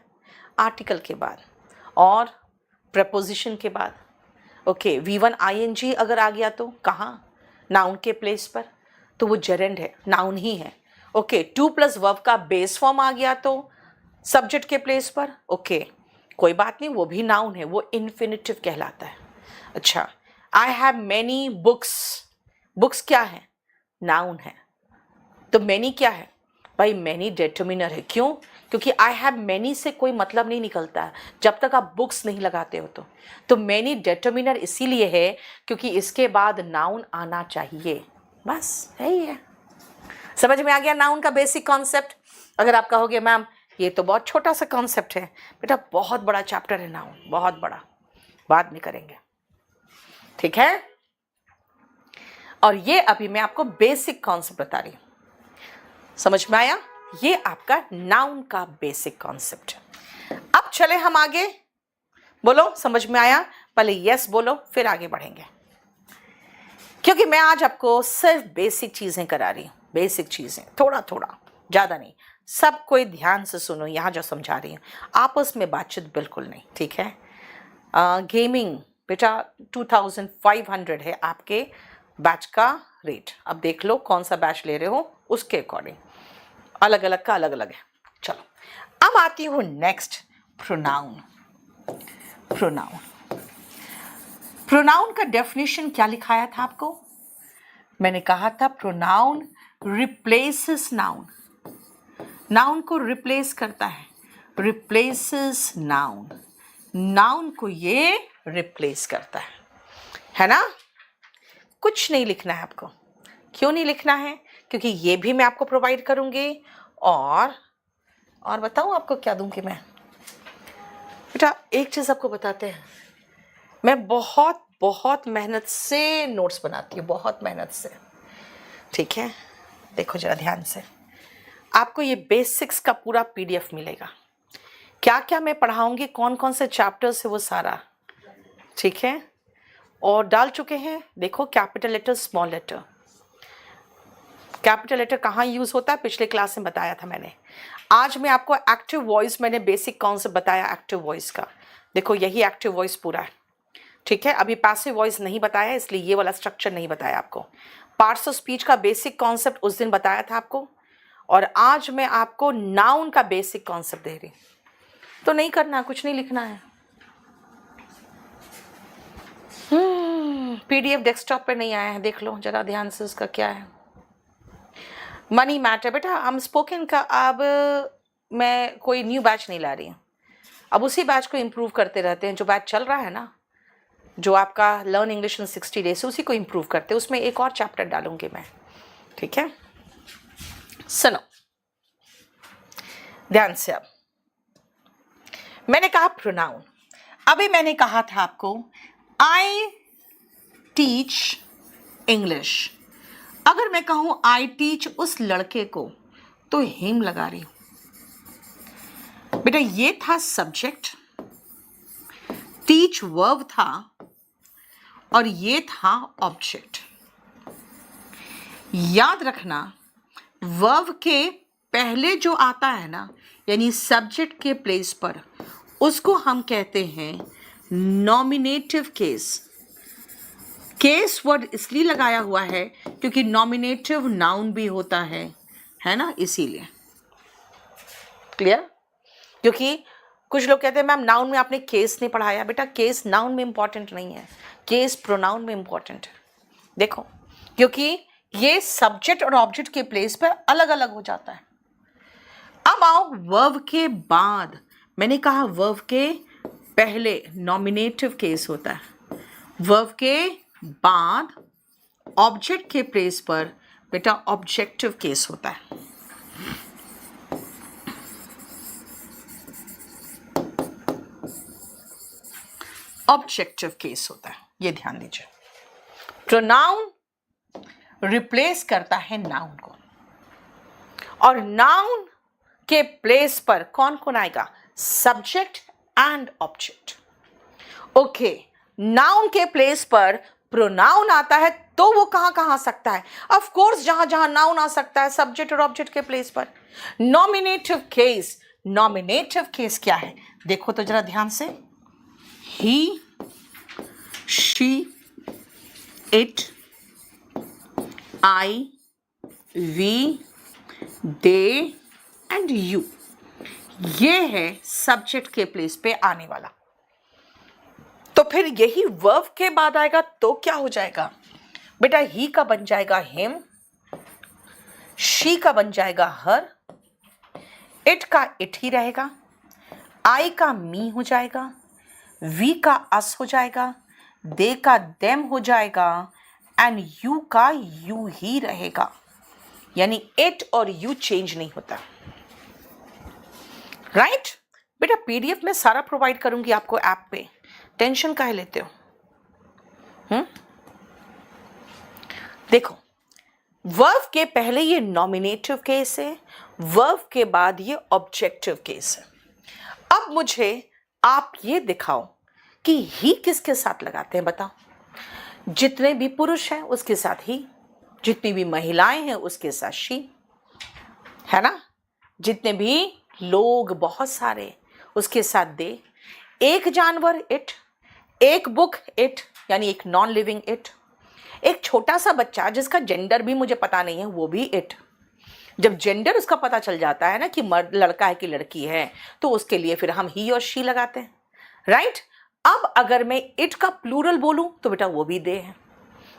आर्टिकल के बाद और प्रेपोजिशन के बाद। ओके, V1 ING अगर आ गया तो कहाँ? नाउन के प्लेस पर, तो वो जेरेंड है, नाउन ही है। ओके, 2+ वर्ब का बेस फॉर्म आ गया तो सब्जेक्ट के प्लेस पर। ओके, कोई बात नहीं, वो भी नाउन है, वो इन्फिनिटिव कहलाता है। अच्छा, आई हैव मैनी बुक्स, बुक्स क्या है? नाउन है। तो मैनी क्या है? भाई मैनी डेटरमिनर है। क्यों? क्योंकि आई हैव मैनी से कोई मतलब नहीं निकलता है जब तक आप बुक्स नहीं लगाते हो। तो मैनी डेटरमिनर इसीलिए है क्योंकि इसके बाद नाउन आना चाहिए, बस यही है। समझ में आ गया नाउन का बेसिक कॉन्सेप्ट? अगर आप कहोगे मैम ये तो बहुत छोटा सा कॉन्सेप्ट है, बेटा बहुत बड़ा चैप्टर है नाउन, बहुत बड़ा, बाद में करेंगे। ठीक है? और ये अभी मैं आपको बेसिक कॉन्सेप्ट बता रही हूं, समझ में आया? ये आपका नाउन का बेसिक कॉन्सेप्ट है। अब चले हम आगे, बोलो समझ में आया? पहले यस बोलो, फिर आगे बढ़ेंगे, क्योंकि मैं आज आपको सिर्फ बेसिक चीजें करा रही हूं, बेसिक चीजें, थोड़ा थोड़ा, ज्यादा नहीं। सब कोई ध्यान से सुनो, यहां जो समझा रही हूं, आपस में बातचीत बिल्कुल नहीं, ठीक है? गेमिंग बेटा 2500 है आपके बैच का रेट। अब देख लो कौन सा बैच ले रहे हो, उसके अकॉर्डिंग अलग अलग का अलग अलग है। चलो अब आती हूं नेक्स्ट, प्रोनाउन। प्रोनाउन, प्रोनाउन का डेफिनेशन क्या लिखाया था आपको? मैंने कहा था प्रोनाउन रिप्लेसेस नाउन, नाउन को रिप्लेस करता है, रिप्लेसेस नाउन, नाउन को ये रिप्लेस करता है ना? कुछ नहीं लिखना है आपको। क्यों नहीं लिखना है? क्योंकि ये भी मैं आपको प्रोवाइड करूंगी। और बताऊं आपको क्या दूंगी मैं? बेटा एक चीज आपको बताते हैं, मैं बहुत बहुत मेहनत से नोट्स बनाती हूँ, बहुत मेहनत से। ठीक है, देखो जरा ध्यान से, आपको ये बेसिक्स का पूरा PDF मिलेगा। क्या क्या मैं पढ़ाऊंगी, कौन कौन से चैप्टर्स है, वो सारा, ठीक है? और डाल चुके हैं, देखो capital letter, small letter. Capital letter कहाँ यूज होता है, पिछले क्लास में बताया था मैंने। आज मैं आपको एक्टिव वॉइस, मैंने बेसिक कॉन्सेप्ट बताया एक्टिव वॉइस का, देखो यही एक्टिव वॉइस पूरा है। ठीक है, अभी पैसिव वॉइस नहीं बताया, इसलिए ये वाला स्ट्रक्चर नहीं बताया आपको। पार्ट्स ऑफ स्पीच का बेसिक कॉन्सेप्ट उस दिन बताया था आपको, और आज मैं आपको नाउन का बेसिक कॉन्सेप्ट दे रही। तो नहीं करना, कुछ नहीं लिखना है। PDF डेस्कटॉप पे नहीं आया है, देख लो जरा ध्यान से उसका क्या है। मनी मैटर बेटा, हम स्पोकन का अब मैं कोई न्यू बैच नहीं ला रही हूँ, अब उसी बैच को इम्प्रूव करते रहते हैं। जो बैच चल रहा है ना, जो आपका लर्न इंग्लिश इन 60 डेज, उसी को इम्प्रूव करते हैं, उसमें एक और चैप्टर डालूंगी मैं। ठीक है, सुनो ध्यान से। अब मैंने कहा प्रोनाउन, अभी मैंने कहा था आपको आई टीच इंग्लिश। अगर मैं कहूं आई टीच उस लड़के को, तो हिम लगा रही हूं। बेटा ये था सब्जेक्ट, टीच वर्ब था, और ये था ऑब्जेक्ट। याद रखना, वर्ब के पहले जो आता है ना, यानी सब्जेक्ट के प्लेस पर, उसको हम कहते हैं नॉमिनेटिव केस। केस वर्ड इसलिए लगाया हुआ है क्योंकि नॉमिनेटिव नाउन भी होता है ना, इसीलिए। क्लियर? क्योंकि कुछ लोग कहते हैं मैम नाउन में आपने केस नहीं पढ़ाया। बेटा केस नाउन में इंपॉर्टेंट नहीं है, केस प्रोनाउन में इंपॉर्टेंट है। देखो, क्योंकि ये सब्जेक्ट और ऑब्जेक्ट के प्लेस पर अलग अलग हो जाता है। अब आओ वर्ब के बाद। मैंने कहा वर्ब के पहले नॉमिनेटिव केस होता है, वर्ब के बाद ऑब्जेक्ट के प्लेस पर बेटा ऑब्जेक्टिव केस होता है। ऑब्जेक्टिव केस होता है, ये ध्यान दीजिए। प्रोनाउन रिप्लेस करता है नाउन को, और नाउन के प्लेस पर कौन कौन आएगा? Subject and object. Okay, noun के प्लेस पर प्रोनाउन आता है तो वो कहां कहां आ सकता है? ऑफ कोर्स जहां जहां नाउन आ सकता है, सब्जेक्ट और ऑब्जेक्ट के प्लेस पर। नॉमिनेटिव केस, नॉमिनेटिव केस क्या है? देखो तो जरा ध्यान से। He, she, it, I, we, they and you, ये है सब्जेक्ट के प्लेस पे आने वाला। तो फिर यही वर्ब के बाद आएगा तो क्या हो जाएगा? बेटा ही का बन जाएगा हिम, शी का बन जाएगा हर, इट का इट ही रहेगा, आई का मी हो जाएगा, वी का अस हो जाएगा, दे का देम हो जाएगा, एंड यू का यू ही रहेगा। यानी इट और यू चेंज नहीं होता। राइट? बेटा पीडीएफ में सारा प्रोवाइड करूंगी आपको ऐप पे, टेंशन काहे लेते हो? देखो, वर्ब के पहले ये नॉमिनेटिव केस है, वर्ब के बाद ये ऑब्जेक्टिव केस है। अब मुझे आप ये दिखाओ कि ही किसके साथ लगाते हैं, बताओ। जितने भी पुरुष हैं उसके साथ ही, जितनी भी महिलाएं हैं उसके साथ शी, है ना? जितने भी लोग बहुत सारे उसके साथ दे, एक जानवर इट, एक बुक इट, यानी एक नॉन लिविंग इट, एक छोटा सा बच्चा जिसका जेंडर भी मुझे पता नहीं है वो भी इट। जब जेंडर उसका पता चल जाता है ना कि मर्द लड़का है कि लड़की है, तो उसके लिए फिर हम ही और शी लगाते हैं। राइट? अब अगर मैं इट का प्लूरल बोलूं तो बेटा वो भी दे है,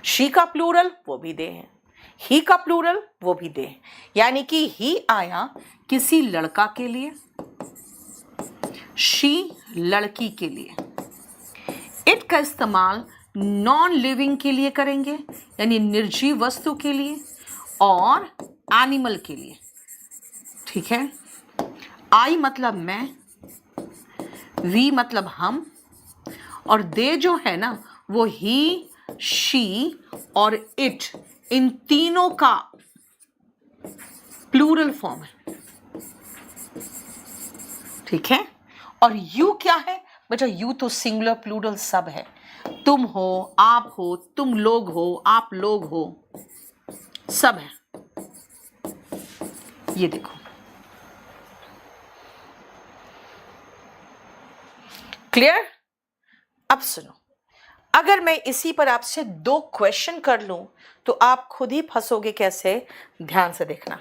शी का प्लूरल वो भी दे है, ही का प्लूरल वो भी दे। यानी कि ही आया किसी लड़का के लिए, शी लड़की के लिए, इट का इस्तेमाल नॉन लिविंग के लिए करेंगे यानी निर्जीव वस्तु के लिए, और एनिमल के लिए। ठीक है? आई मतलब मैं, वी मतलब हम, और दे जो है ना वो ही, शी और इट, इन तीनों का प्लूरल फॉर्म है। ठीक है? और यू क्या है? बेटा यू तो सिंगुलर प्लूरल सब है। तुम हो, आप हो, तुम लोग हो, आप लोग हो, सब है। ये देखो, क्लियर? अब सुनो, अगर मैं इसी पर आपसे 2 क्वेश्चन कर लूं तो आप खुद ही फंसोगे कैसे, ध्यान से देखना।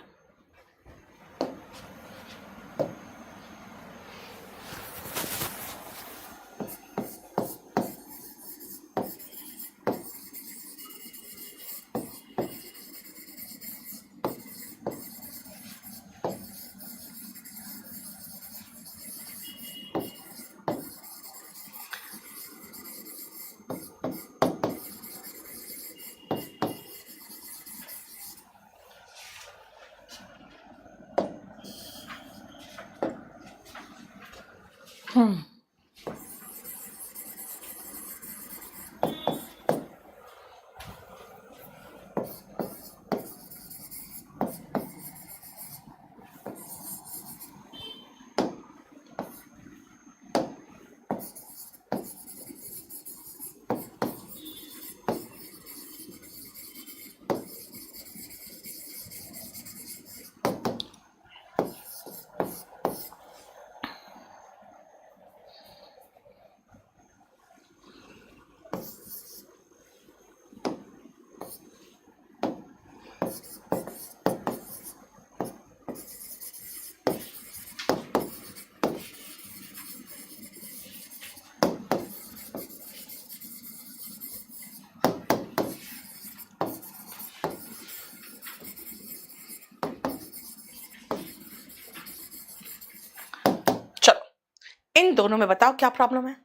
इन दोनों में बताओ क्या प्रॉब्लम है।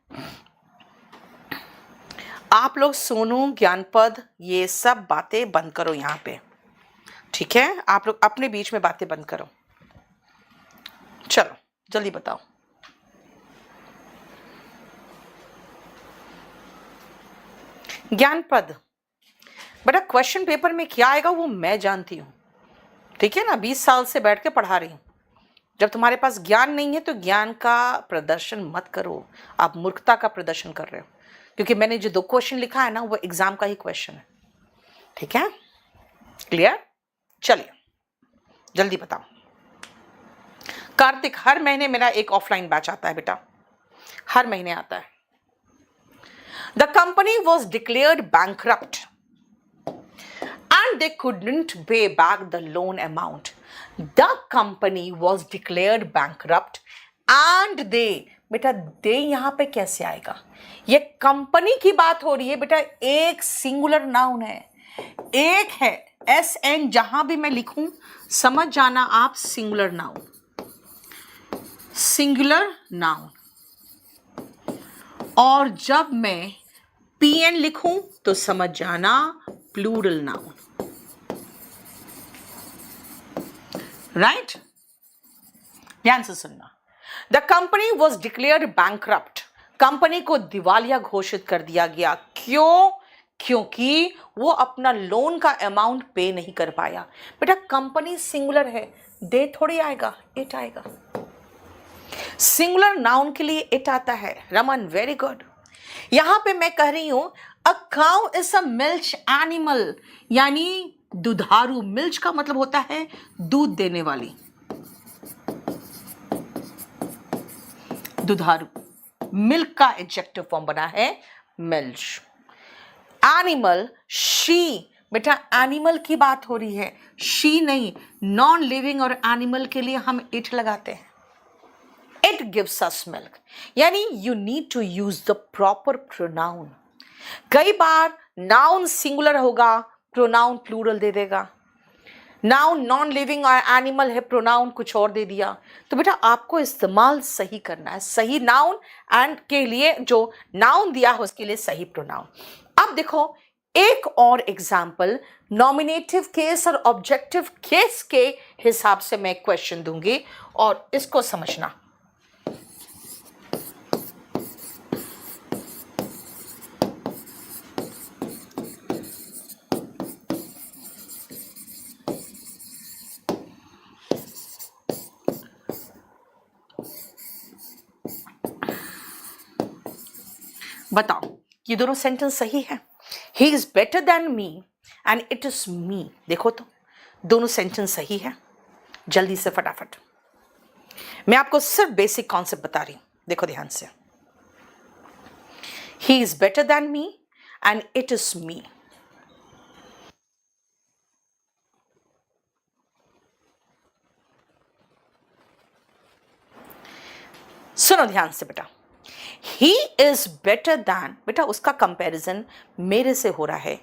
आप लोग सोनू, ज्ञानपद, ये सब बातें बंद करो यहाँ पे, ठीक है? आप लोग अपने बीच में बातें बंद करो। चलो जल्दी बताओ। ज्ञानपद, बेटा क्वेश्चन पेपर में क्या आएगा वो मैं जानती हूँ, ठीक है ना? 20 साल से बैठ के पढ़ा रही हूँ। जब तुम्हारे पास ज्ञान नहीं है तो ज्ञान का प्रदर्शन मत करो, आप मूर्खता का प्रदर्शन कर रहे हो, क्योंकि मैंने जो 2 क्वेश्चन लिखा है ना वो एग्जाम का ही क्वेश्चन है, ठीक है? क्लियर? चलिए जल्दी बताओ। कार्तिक, हर महीने मेरा एक ऑफलाइन बैच आता है बेटा, हर महीने आता है। The company was declared bankrupt and they couldn't pay back the loan amount. The company was declared bankrupt and they, बेटा दे यहां पे कैसे आएगा? ये कंपनी की बात हो रही है बेटा, एक सिंगुलर नाउन है, एक है SN, जहां भी मैं लिखूं समझ जाना आप, सिंगुलर नाउन, सिंगुलर नाउन। और जब मैं PN लिखूं तो समझ जाना प्लूरल नाउन, राइट? ध्यान से सुनना। The company was declared bankrupt, company को दिवालिया घोषित कर दिया गया। क्यों? क्योंकि वो अपना लोन का अमाउंट पे नहीं कर पाया। बेटा कंपनी सिंगुलर है, दे थोड़ी आएगा, इट आएगा। सिंगुलर नाउन के लिए इट आता है। Raman, very good. यहां पे मैं कह रही हूं a cow is a milch animal, यानी दुधारू। मिल्च का मतलब होता है दूध देने वाली, दुधारू। मिल्क का एडजेक्टिव फॉर्म बना है मिल्च। एनिमल, शी, बेटा एनिमल की बात हो रही है, शी नहीं। नॉन लिविंग और एनिमल के लिए हम इट लगाते हैं। इट गिव्स अस मिल्क, यानी you need to use the proper pronoun. कई बार नाउन सिंगुलर होगा, प्रोनाउन प्लूरल दे देगा। नाउन नॉन लिविंग और एनिमल है, प्रोनाउन कुछ और दे दिया। तो बेटा आपको इस्तेमाल सही करना है, सही नाउन एंड के लिए जो नाउन दिया है उसके लिए सही प्रोनाउन। अब देखो एक और एग्जाम्पल, नॉमिनेटिव केस और ऑब्जेक्टिव केस के हिसाब से मैं क्वेश्चन दूंगी और इसको समझना। बताओ ये दोनों सेंटेंस सही है? He is better than me and it is मी। देखो तो दोनों सेंटेंस सही है। जल्दी से फटाफट, मैं आपको सिर्फ बेसिक कॉन्सेप्ट बता रही हूं, देखो ध्यान से। He is better than me and it is मी। सुनो ध्यान से बेटा, ही इज बेटर दैन, बेटा उसका कंपैरिजन मेरे से हो रहा है,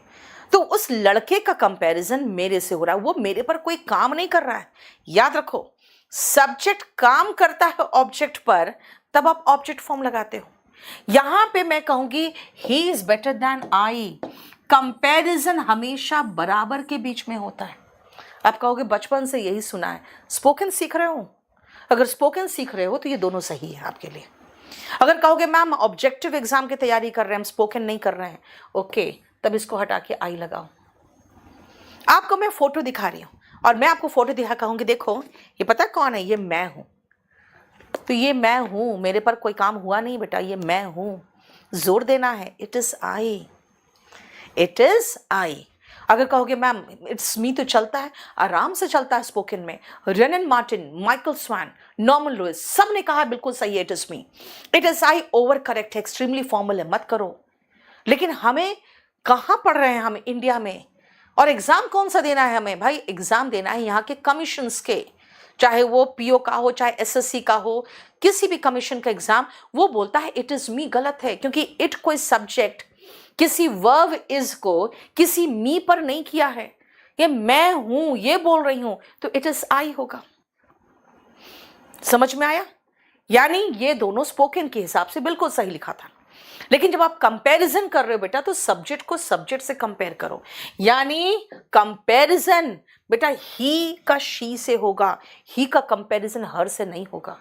तो उस लड़के का कंपैरिजन मेरे से हो रहा है, वो मेरे पर कोई काम नहीं कर रहा है। याद रखो सब्जेक्ट काम करता है ऑब्जेक्ट पर, तब आप ऑब्जेक्ट फॉर्म लगाते हो। यहां पे मैं कहूंगी he is better than I. Comparison हमेशा बराबर के बीच में होता है। आप कहोगे बचपन से यही सुना है, स्पोकन सीख रहे हो? अगर स्पोकन सीख रहे हो तो ये दोनों सही है आपके लिए। अगर कहोगे मैम ऑब्जेक्टिव एग्जाम की तैयारी कर रहे हैं, हम स्पोकन नहीं कर रहे हैं, ओके, तब इसको हटा के आई लगाओ। आपको मैं फोटो दिखा रही हूं और मैं आपको फोटो दिखा कहूंगी देखो ये पता कौन है, ये मैं हूं। तो ये मैं हूं, मेरे पर कोई काम हुआ नहीं बेटा, ये मैं हूं। जोर देना है, it is I, it is आई। अगर कहोगे मैम इट्स मी, तो चलता है, आराम से चलता है स्पोकन में। Wren and Martin, Michael Swan, Norman Lewis, सब ने कहा बिल्कुल सही है, it is me. It is I over correct है, एक्सट्रीमली फॉर्मल है, मत करो। लेकिन हमें कहाँ पढ़ रहे हैं हम? इंडिया में। और एग्जाम कौन सा देना है हमें? भाई एग्जाम देना है यहाँ के कमीशंस के, चाहे वो पीओ का हो, चाहे एसएससी का हो, किसी भी कमीशन का एग्जाम। वो बोलता है इट इज मी, गलत है, क्योंकि इट कोई सब्जेक्ट किसी वर्ब इज को किसी मी पर नहीं किया है। ये मैं हूं, ये बोल रही हूं, तो इट इज आई होगा। समझ में आया? यानी ये दोनों स्पोकन के हिसाब से बिल्कुल सही लिखा था। लेकिन जब आप कंपैरिजन कर रहे हो बेटा, तो सब्जेक्ट को सब्जेक्ट से कंपेयर करो। यानी कंपैरिजन बेटा ही का शी से होगा, ही का कंपैरिजन हर से नहीं होगा,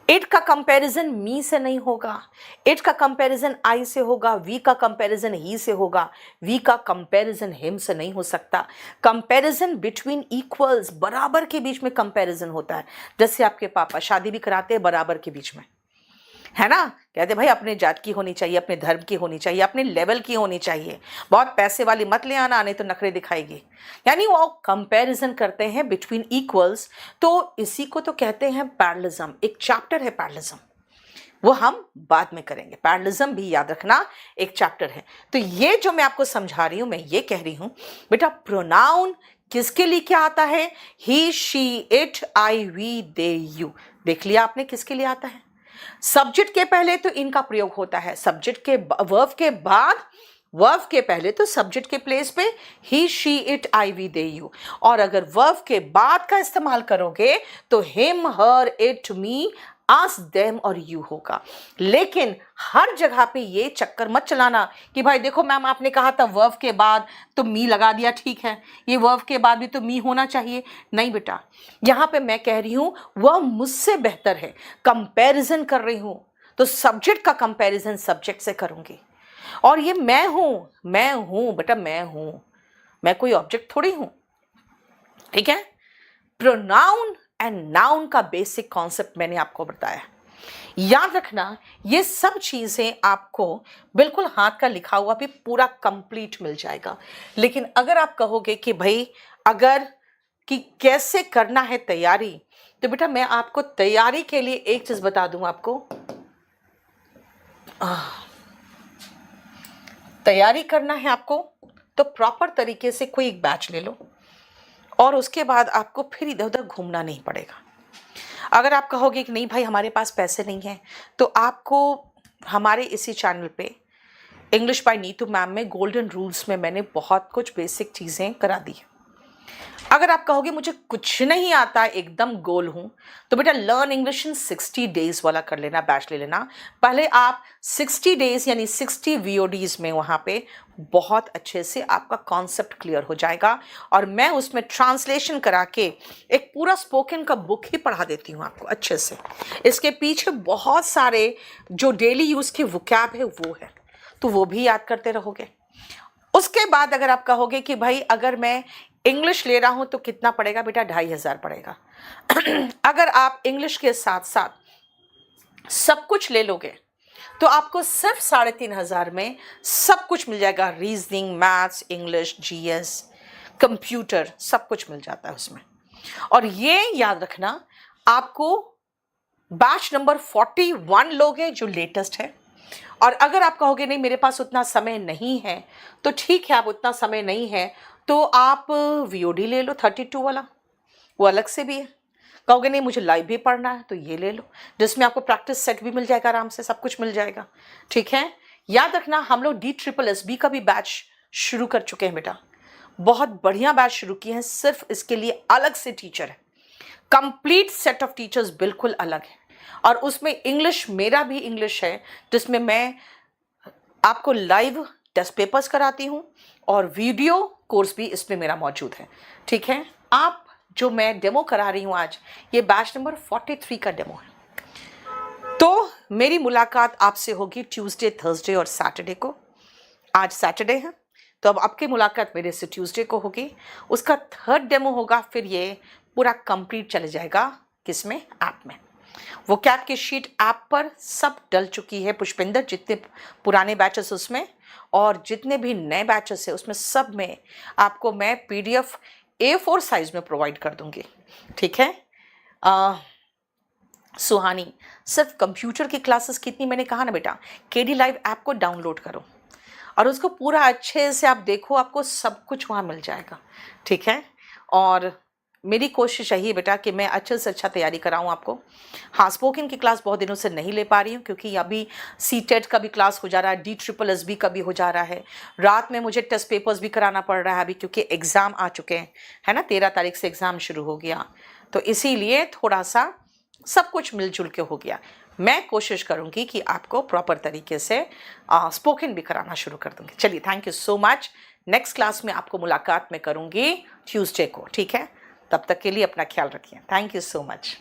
इट का कंपैरिजन मी से नहीं होगा, इट का कंपैरिजन आई से होगा, वी का कंपैरिजन ही से होगा, वी का कंपैरिजन हिम से नहीं हो सकता। कंपैरिजन बिटवीन इक्वल्स, बराबर के बीच में कंपैरिजन होता है। जैसे आपके पापा शादी भी कराते हैं बराबर के बीच में, है ना, कहते भाई अपने जात की होनी चाहिए, अपने धर्म की होनी चाहिए, अपने लेवल की होनी चाहिए, बहुत पैसे वाली मत ले आना, नहीं तो नखरे दिखाएगी। यानी वो कंपैरिजन करते हैं बिटवीन इक्वल्स। तो इसी को तो कहते हैं पैरेललिज्म। एक चैप्टर है पैरेललिज्म, वो हम बाद में करेंगे। पैरेललिज्म भी याद रखना एक चैप्टर है। तो ये जो मैं आपको समझा रही हूं, मैं ये कह रही हूं बेटा, प्रोनाउन किसके लिए क्या आता है? He, she, it, I, we, they, you. देख लिया आपने किसके लिए आता है। सब्जेक्ट के पहले तो इनका प्रयोग होता है, सब्जेक्ट के वर्ब के बाद, वर्ब के पहले तो सब्जेक्ट के प्लेस पे he, she, it, I, we, they, you. और अगर वर्ब के बाद का इस्तेमाल करोगे तो him, her, it, me, us, them और यू होगा। लेकिन हर जगह पे ये चक्कर मत चलाना कि भाई देखो मैम आपने कहा था वर्ब के बाद तो मी लगा दिया, ठीक है, ये वर्ब के बाद भी तो मी होना चाहिए। नहीं बेटा, यहाँ पे मैं कह रही हूँ वह मुझसे बेहतर है, कंपैरिजन कर रही हूँ तो सब्जेक्ट का कंपैरिजन सब्जेक्ट से करूँगी। और ये मैं हूँ बेटा, मैं कोई ऑब्जेक्ट थोड़ी हूँ, ठीक है। प्रोनाउन एंड नाउन का बेसिक कॉन्सेप्ट मैंने आपको बताया। याद रखना ये सब चीजें आपको बिल्कुल हाथ का लिखा हुआ भी पूरा कंप्लीट मिल जाएगा। लेकिन अगर आप कहोगे कि भाई अगर कि कैसे करना है तैयारी, तो बेटा मैं आपको तैयारी के लिए एक चीज बता दूं आपको। तैयारी करना है आपको तो प्रॉपर तरीके से कोई एक बैच ले लो और उसके बाद आपको फिर इधर उधर घूमना नहीं पड़ेगा। अगर आप कहोगे कि नहीं भाई हमारे पास पैसे नहीं हैं, तो आपको हमारे इसी चैनल पे इंग्लिश बाय नीतू मैम में गोल्डन रूल्स में मैंने बहुत कुछ बेसिक चीज़ें करा दी है। अगर आप कहोगे मुझे कुछ नहीं आता, एकदम गोल हूँ, तो बेटा लर्न इंग्लिश इन 60 डेज वाला कर लेना, बैच ले लेना। पहले आप 60 डेज यानी 60 VODs में वहाँ पे बहुत अच्छे से आपका कॉन्सेप्ट क्लियर हो जाएगा। और मैं उसमें ट्रांसलेशन करा के एक पूरा स्पोकन का बुक ही पढ़ा देती हूँ आपको अच्छे से। इसके पीछे बहुत सारे जो डेली यूज़ के वोकैब है वो है, तो वो भी याद करते रहोगे। उसके बाद अगर आप कहोगे कि भाई अगर मैं इंग्लिश ले रहा हूं तो कितना पड़ेगा, बेटा 2500 पड़ेगा। अगर आप इंग्लिश के साथ साथ सब कुछ ले लोगे तो आपको सिर्फ 3500 में सब कुछ मिल जाएगा। Reasoning, maths, English, GS, computer, सब कुछ मिल जाता है उसमें। और ये याद रखना आपको बैच नंबर 41 लोगे जो लेटेस्ट है। और अगर आप कहोगे नहीं मेरे पास उतना समय नहीं है, तो ठीक है, आप उतना समय नहीं है तो आप VOD ले लो 32 वाला, वो अलग से भी है। कहोगे नहीं मुझे लाइव भी पढ़ना है तो ये ले लो, जिसमें आपको प्रैक्टिस सेट भी मिल जाएगा, आराम से सब कुछ मिल जाएगा, ठीक है। याद रखना हम लोग DSSB का भी बैच शुरू कर चुके हैं बेटा, बहुत बढ़िया बैच शुरू किए हैं। सिर्फ इसके लिए अलग से टीचर है, कंप्लीट सेट ऑफ टीचर्स बिल्कुल अलग है। और उसमें इंग्लिश, मेरा भी इंग्लिश है जिसमें मैं आपको लाइव टेस्ट पेपर्स कराती हूँ और वीडियो कोर्स भी इसमें मेरा मौजूद है, ठीक है। आप जो मैं डेमो करा रही हूँ आज, ये बैच नंबर 43 का डेमो है। तो मेरी मुलाकात आपसे होगी ट्यूसडे, थर्सडे और सैटरडे को। आज सैटरडे है तो अब आपकी मुलाकात मेरे से ट्यूसडे को होगी। उसका थर्ड डेमो होगा, फिर ये पूरा कंप्लीट चले जाएगा किसमें, ऐप में। वो कैप की शीट ऐप पर सब डल चुकी है पुष्पिंदर, जितने पुराने बैचेस उसमें और जितने भी नए बैचेस है उसमें सब में आपको मैं PDF A4 साइज में प्रोवाइड कर दूंगी, ठीक है। सुहानी, सिर्फ कंप्यूटर की क्लासेस कितनी, मैंने कहा ना बेटा, KD लाइव ऐप को डाउनलोड करो और उसको पूरा अच्छे से आप देखो, आपको सब कुछ वहाँ मिल जाएगा, ठीक है। और मेरी कोशिश यही बेटा कि मैं अच्छे से अच्छा तैयारी कराऊं आपको। हाँ, स्पोकन की क्लास बहुत दिनों से नहीं ले पा रही हूँ क्योंकि अभी CTET का भी क्लास हो जा रहा है, DSSB का भी हो जा रहा है। रात में मुझे टेस्ट पेपर्स भी कराना पड़ रहा है अभी, क्योंकि एग्ज़ाम आ चुके हैं, है ना, 13 तारीख से एग्ज़ाम शुरू हो गया। तो इसीलिए थोड़ा सा सब कुछ मिलजुल के हो गया। मैं कोशिश करूंगी कि आपको प्रॉपर तरीके से स्पोकन भी कराना शुरू कर दूंगी। चलिए, thank you so much. Next class में आपको मुलाकात मैं करूंगी ट्यूसडे को, ठीक है? तब तक के लिए अपना ख्याल रखिए। Thank you so much.